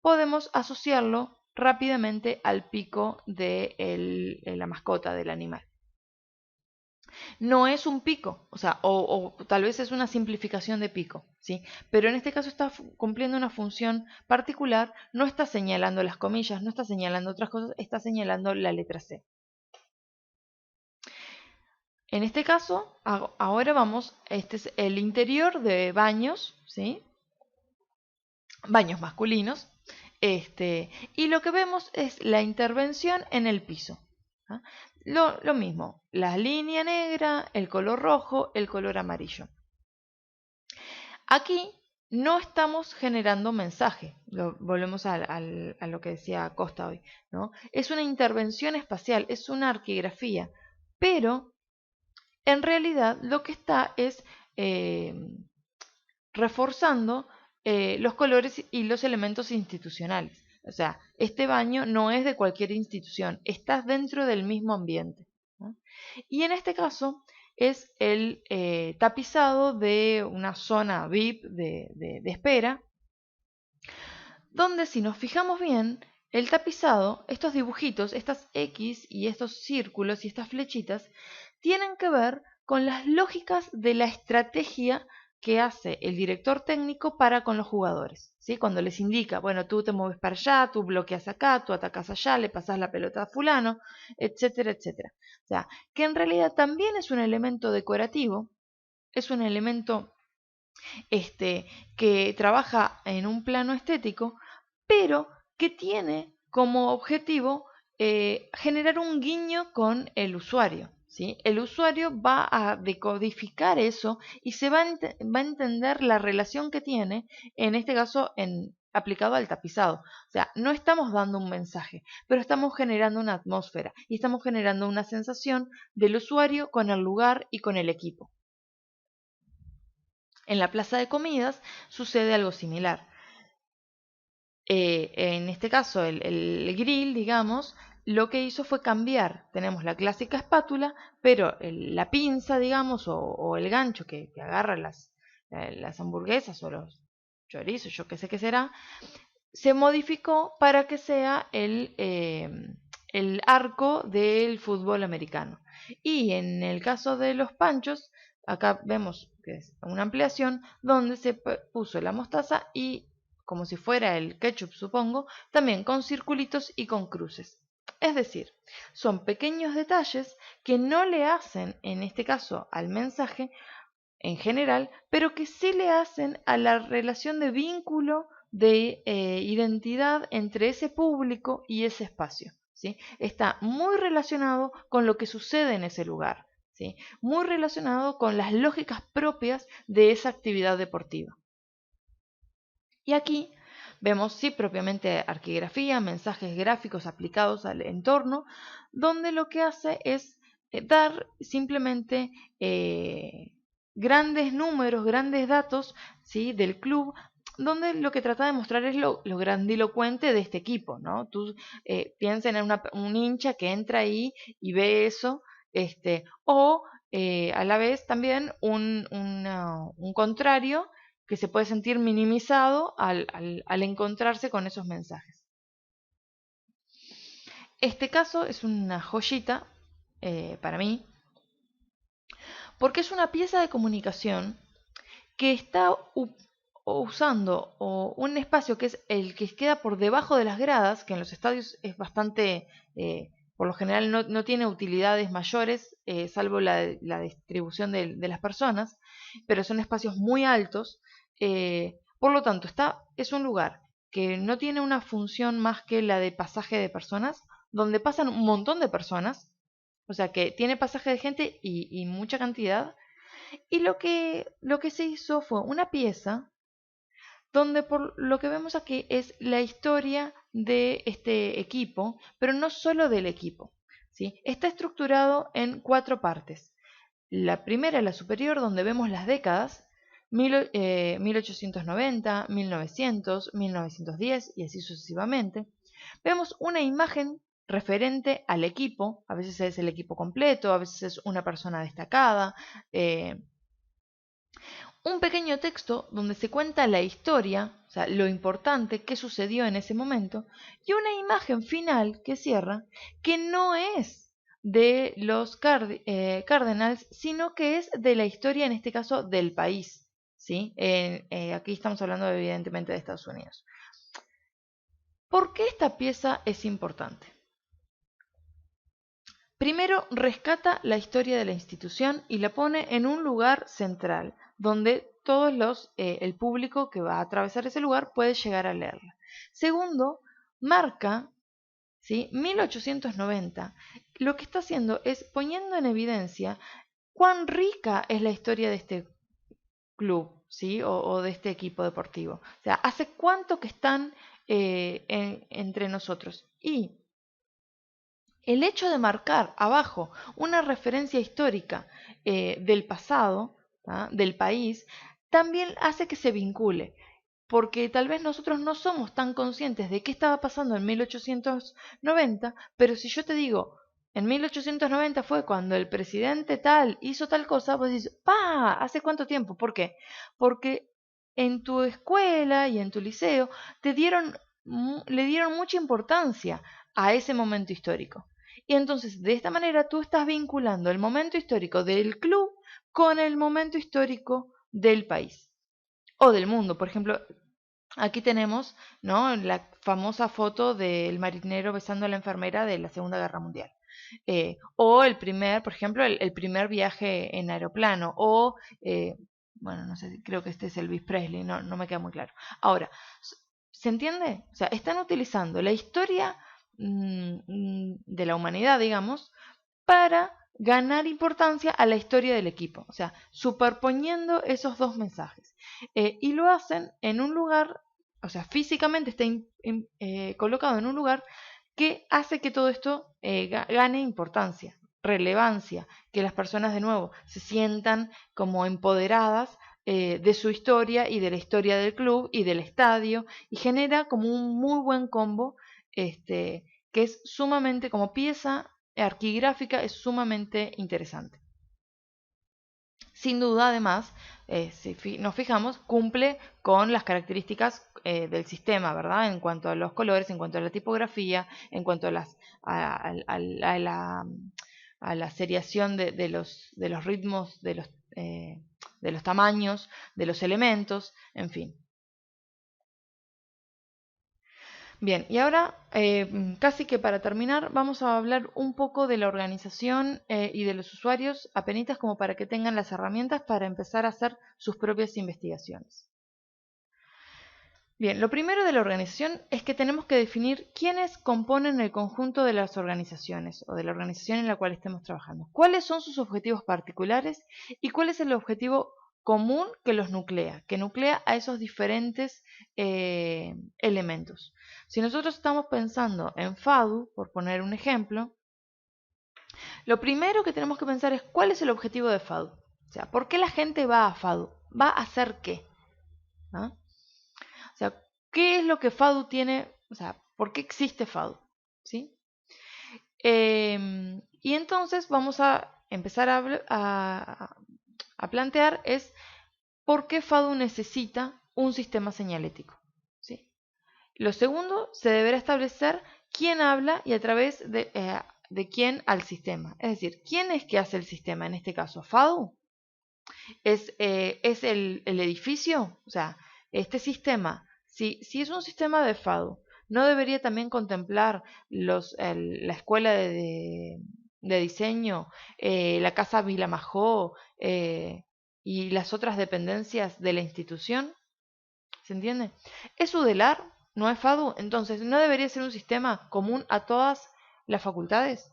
podemos asociarlo rápidamente al pico de la mascota del animal. No es un pico, o sea, o tal vez es una simplificación de pico, ¿sí? Pero en este caso está cumpliendo una función particular, no está señalando las comillas, no está señalando otras cosas, está señalando la letra C. En este caso, ahora vamos, este es el interior de baños, ¿sí? Baños masculinos, y lo que vemos es la intervención en el piso. ¿Ah? Lo mismo, la línea negra, el color rojo, el color amarillo. Aquí no estamos generando mensaje, volvemos a lo que decía Costa hoy, ¿no? Es una intervención espacial, es una arquigrafía, pero en realidad lo que está es reforzando los colores y los elementos institucionales. O sea, este baño no es de cualquier institución, estás dentro del mismo ambiente, ¿no? Y en este caso es el tapizado de una zona VIP de espera, donde si nos fijamos bien, el tapizado, estos dibujitos, estas X y estos círculos y estas flechitas, tienen que ver con las lógicas de la estrategia que hace el director técnico para con los jugadores, ¿sí? Cuando les indica, bueno, tú te mueves para allá, tú bloqueas acá, tú atacas allá, le pasas la pelota a fulano, etcétera, etcétera. O sea, que en realidad también es un elemento decorativo, es un elemento que trabaja en un plano estético, pero que tiene como objetivo generar un guiño con el usuario, ¿sí? El usuario va a decodificar eso y se va a entender la relación que tiene, en este caso, aplicado al tapizado. O sea, no estamos dando un mensaje, pero estamos generando una atmósfera y estamos generando una sensación del usuario con el lugar y con el equipo. En la plaza de comidas sucede algo similar. En este caso, el grill, digamos, lo que hizo fue cambiar. Tenemos la clásica espátula, pero la pinza, digamos, o el gancho que agarra las hamburguesas o los chorizos, yo qué sé qué será, se modificó para que sea el arco del fútbol americano. Y en el caso de los panchos, acá vemos que es una ampliación donde se puso la mostaza y, como si fuera el ketchup, supongo, también con circulitos y con cruces. Es decir, son pequeños detalles que no le hacen, en este caso, al mensaje en general, pero que sí le hacen a la relación de vínculo de identidad entre ese público y ese espacio, ¿sí? Está muy relacionado con lo que sucede en ese lugar, ¿sí? Muy relacionado con las lógicas propias de esa actividad deportiva. Y aquí vemos, sí, propiamente arquigrafía, mensajes gráficos aplicados al entorno, donde lo que hace es dar simplemente grandes números, grandes datos, ¿sí?, del club, donde lo que trata de mostrar es lo grandilocuente de este equipo, ¿no? Tú piensa en un hincha que entra ahí y ve eso, o a la vez también un contrario que se puede sentir minimizado al encontrarse con esos mensajes. Este caso es una joyita para mí, porque es una pieza de comunicación que está usando un espacio que es el que queda por debajo de las gradas, que en los estadios es bastante, por lo general no tiene utilidades mayores, salvo la distribución de las personas, pero son espacios muy altos. Por lo tanto, es un lugar que no tiene una función más que la de pasaje de personas, donde pasan un montón de personas, o sea que tiene pasaje de gente y mucha cantidad, y lo que se hizo fue una pieza donde por lo que vemos aquí es la historia de este equipo, pero no solo del equipo, ¿sí? Está estructurado en 4 partes. La primera, la superior, donde vemos las décadas, 1890, 1900, 1910 y así sucesivamente. Vemos una imagen referente al equipo, a veces es el equipo completo, a veces es una persona destacada, un pequeño texto donde se cuenta la historia, o sea, lo importante que sucedió en ese momento, y una imagen final que cierra, que no es de los Cardinals, sino que es de la historia, en este caso, del país. ¿Sí? Aquí estamos hablando evidentemente de Estados Unidos. ¿Por qué esta pieza es importante? Primero, rescata la historia de la institución y la pone en un lugar central, donde el público que va a atravesar ese lugar puede llegar a leerla. Segundo, marca, ¿sí?, 1890. Lo que está haciendo es poniendo en evidencia cuán rica es la historia de este club, ¿sí?, o de este equipo deportivo. O sea, hace cuánto que están entre nosotros. Y el hecho de marcar abajo una referencia histórica del pasado, ¿tá?, del país, también hace que se vincule, porque tal vez nosotros no somos tan conscientes de qué estaba pasando en 1890, pero si yo te digo, en 1890 fue cuando el presidente tal hizo tal cosa, vos dices, ¡pa! ¿Hace cuánto tiempo? ¿Por qué? Porque en tu escuela y en tu liceo le dieron mucha importancia a ese momento histórico. Y entonces, de esta manera, tú estás vinculando el momento histórico del club con el momento histórico del país o del mundo. Por ejemplo, aquí tenemos, ¿no?, la famosa foto del marinero besando a la enfermera de la Segunda Guerra Mundial. O por ejemplo, el primer viaje en aeroplano. O, bueno, no sé, creo que este es Elvis Presley, no me queda muy claro. Ahora, ¿se entiende? O sea, están utilizando la historia de la humanidad, digamos, para ganar importancia a la historia del equipo, o sea, superponiendo esos dos mensajes. Y lo hacen en un lugar o sea, físicamente esté colocado en un lugar que hace que todo esto gane importancia, relevancia, que las personas de nuevo se sientan como empoderadas de su historia y de la historia del club y del estadio, y genera como un muy buen combo, que es sumamente, como pieza arquigráfica, es sumamente interesante. Sin duda, además, si nos fijamos, cumple con las características del sistema, ¿verdad? En cuanto a los colores, en cuanto a la tipografía, en cuanto a, a la seriación de los ritmos, de los tamaños, de los elementos, en fin. Bien, y ahora, casi que para terminar, vamos a hablar un poco de la organización y de los usuarios, apenitas como para que tengan las herramientas para empezar a hacer sus propias investigaciones. Bien, lo primero de la organización es que tenemos que definir quiénes componen el conjunto de las organizaciones o de la organización en la cual estemos trabajando. ¿Cuáles son sus objetivos particulares y cuál es el objetivo común que los nuclea, que nuclea a esos diferentes elementos? Si nosotros estamos pensando en FADU, por poner un ejemplo, lo primero que tenemos que pensar es cuál es el objetivo de FADU. O sea, ¿por qué la gente va a FADU? ¿Va a hacer qué? ¿No? O sea, ¿qué es lo que FADU tiene? O sea, ¿por qué existe FADU? ¿Sí? Y entonces vamos a empezar a plantear es por qué FADU necesita un sistema señalético. ¿Sí? Lo segundo, se deberá establecer quién habla y a través de quién al sistema. Es decir, ¿quién es que hace el sistema? En este caso, FADU. ¿Es el edificio? O sea, este sistema, si es un sistema de FADU, ¿no debería también contemplar la escuela de diseño, la casa Vilamajó y las otras dependencias de la institución? ¿Se entiende? ¿Es UDELAR? ¿No es FADU? Entonces, ¿no debería ser un sistema común a todas las facultades?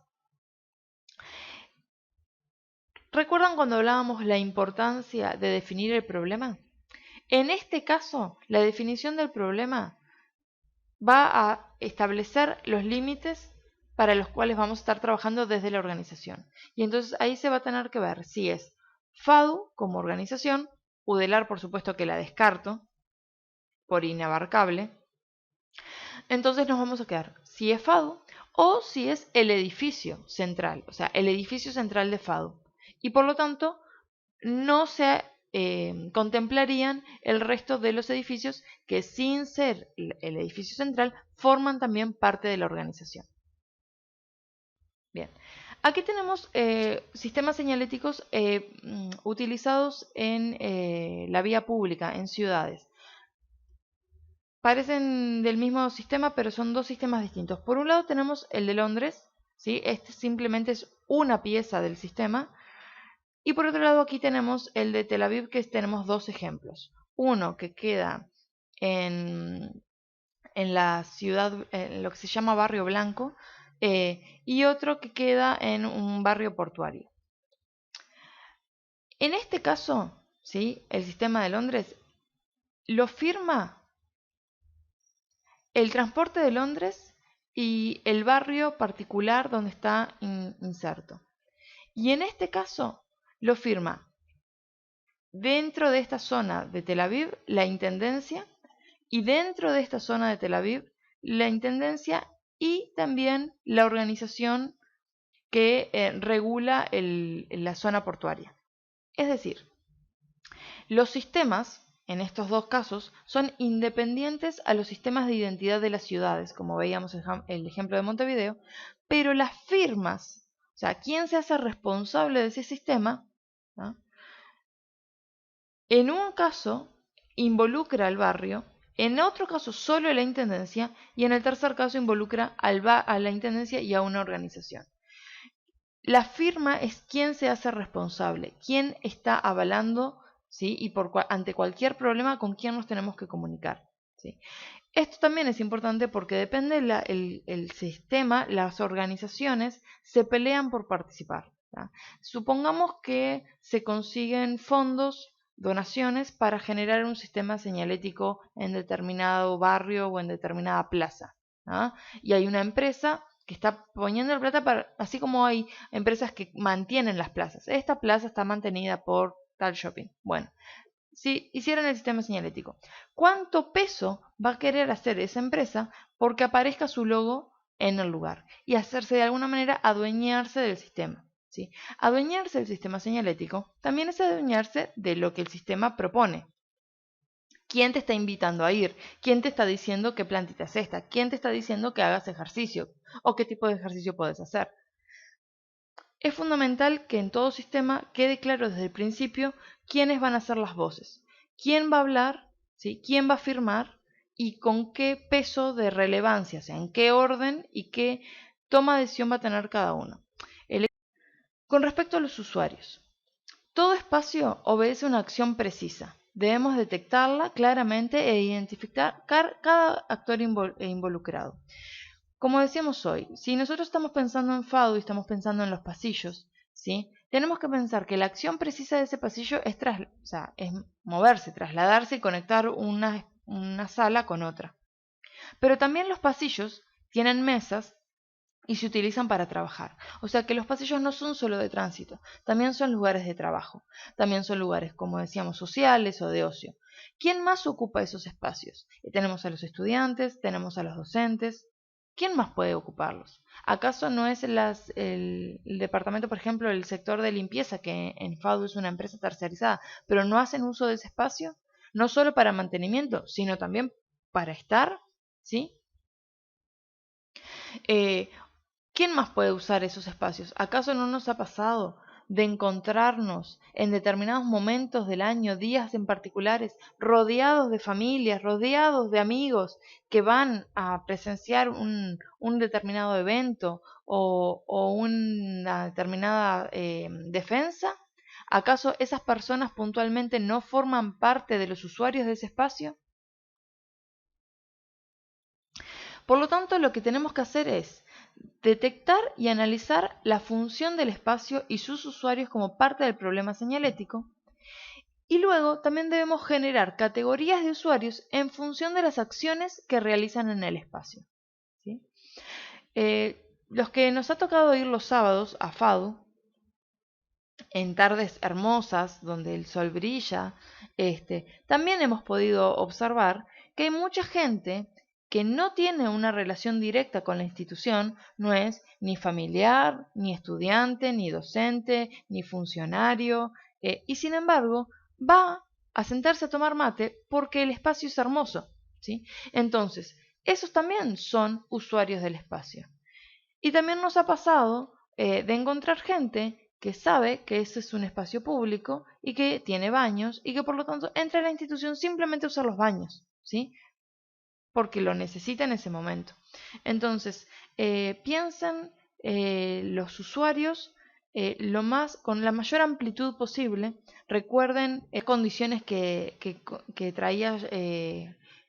¿Recuerdan cuando hablábamos la importancia de definir el problema? En este caso, la definición del problema va a establecer los límites para los cuales vamos a estar trabajando desde la organización. Y entonces ahí se va a tener que ver si es FADU como organización, UDELAR por supuesto que la descarto por inabarcable. Entonces nos vamos a quedar si es FADU o si es el edificio central, o sea, el edificio central de FADU. Y por lo tanto, no se contemplarían el resto de los edificios que sin ser el edificio central forman también parte de la organización. Bien, aquí tenemos sistemas señaléticos utilizados en la vía pública, en ciudades. Parecen del mismo sistema, pero son dos sistemas distintos. Por un lado tenemos el de Londres, ¿sí? Este simplemente es una pieza del sistema. Y por otro lado aquí tenemos el de Tel Aviv, que tenemos dos ejemplos. Uno que queda en la ciudad, en lo que se llama Barrio Blanco, y otro que queda en un barrio portuario. En este caso, ¿sí? El sistema de Londres lo firma el transporte de Londres y el barrio particular donde está inserto. Y en este caso lo firma dentro de esta zona de Tel Aviv la intendencia y dentro de esta zona de Tel Aviv la intendencia y también la organización que regula la zona portuaria. Es decir, los sistemas en estos dos casos son independientes a los sistemas de identidad de las ciudades, como veíamos el ejemplo de Montevideo, pero las firmas, o sea, quién se hace responsable de ese sistema, ¿no? En un caso involucra al barrio, en otro caso solo a la intendencia y en el tercer caso involucra a la intendencia y a una organización. La firma es quien se hace responsable, quien está avalando, ¿sí? Y ante cualquier problema con quién nos tenemos que comunicar, ¿sí? Esto también es importante porque depende el sistema, las organizaciones se pelean por participar, ¿tá? Supongamos que se consiguen fondos donaciones para generar un sistema señalético en determinado barrio o en determinada plaza. ¿Ah? Y hay una empresa que está poniendo la plata para, así como hay empresas que mantienen las plazas. Esta plaza está mantenida por tal shopping. Bueno, si hicieran el sistema señalético, ¿cuánto peso va a querer hacer esa empresa porque aparezca su logo en el lugar? Y hacerse de alguna manera adueñarse del sistema. ¿Sí? Adueñarse del sistema señalético también es adueñarse de lo que el sistema propone. ¿Quién te está invitando a ir? ¿Quién te está diciendo qué plantita es esta? ¿Quién te está diciendo que hagas ejercicio? ¿O qué tipo de ejercicio puedes hacer? Es fundamental que en todo sistema quede claro desde el principio quiénes van a ser las voces, quién va a hablar, ¿sí? Quién va a firmar y con qué peso de relevancia, o sea, en qué orden y qué toma de decisión va a tener cada uno. Con respecto a los usuarios, todo espacio obedece una acción precisa. Debemos detectarla claramente e identificar cada actor involucrado. Como decíamos hoy, si nosotros estamos pensando en FADU y estamos pensando en los pasillos, ¿sí? Tenemos que pensar que la acción precisa de ese pasillo es, o sea, es moverse, trasladarse y conectar una sala con otra. Pero también los pasillos tienen mesas y se utilizan para trabajar. O sea que los pasillos no son solo de tránsito, también son lugares de trabajo, también son lugares, como decíamos, sociales o de ocio. ¿Quién más ocupa esos espacios? Tenemos a los estudiantes, tenemos a los docentes. ¿Quién más puede ocuparlos? ¿Acaso no es el departamento, por ejemplo, el sector de limpieza, que en FADU es una empresa tercerizada, pero no hacen uso de ese espacio? No solo para mantenimiento, sino también para estar, ¿sí? Eh, ¿Quién más puede usar esos espacios? ¿Acaso no nos ha pasado de encontrarnos en determinados momentos del año, días en particulares, rodeados de familias, rodeados de amigos que van a presenciar un determinado evento o una determinada defensa? ¿Acaso esas personas puntualmente no forman parte de los usuarios de ese espacio? Por lo tanto, lo que tenemos que hacer es detectar y analizar la función del espacio y sus usuarios como parte del problema señalético. Y luego también debemos generar categorías de usuarios en función de las acciones que realizan en el espacio. ¿Sí? Los que nos ha tocado ir los sábados a FADU, en tardes hermosas donde el sol brilla, también hemos podido observar que hay mucha gente que no tiene una relación directa con la institución, no es ni familiar, ni estudiante, ni docente, ni funcionario, y sin embargo va a sentarse a tomar mate porque el espacio es hermoso, ¿sí? Entonces, esos también son usuarios del espacio. Y también nos ha pasado de encontrar gente que sabe que ese es un espacio público y que tiene baños y que por lo tanto entra a la institución simplemente a usar los baños, ¿sí? Porque lo necesita en ese momento. Entonces, piensen los usuarios con la mayor amplitud posible. Recuerden condiciones que traía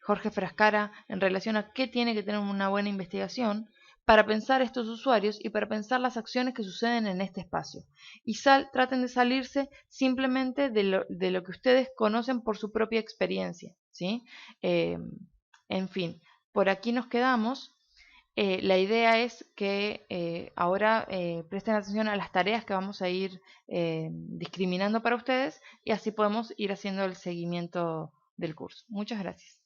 Jorge Frascara en relación a qué tiene que tener una buena investigación para pensar estos usuarios y para pensar las acciones que suceden en este espacio. Y traten de salirse simplemente de lo que ustedes conocen por su propia experiencia, ¿sí? En fin, por aquí nos quedamos. La idea es que ahora presten atención a las tareas que vamos a ir discriminando para ustedes y así podemos ir haciendo el seguimiento del curso. Muchas gracias.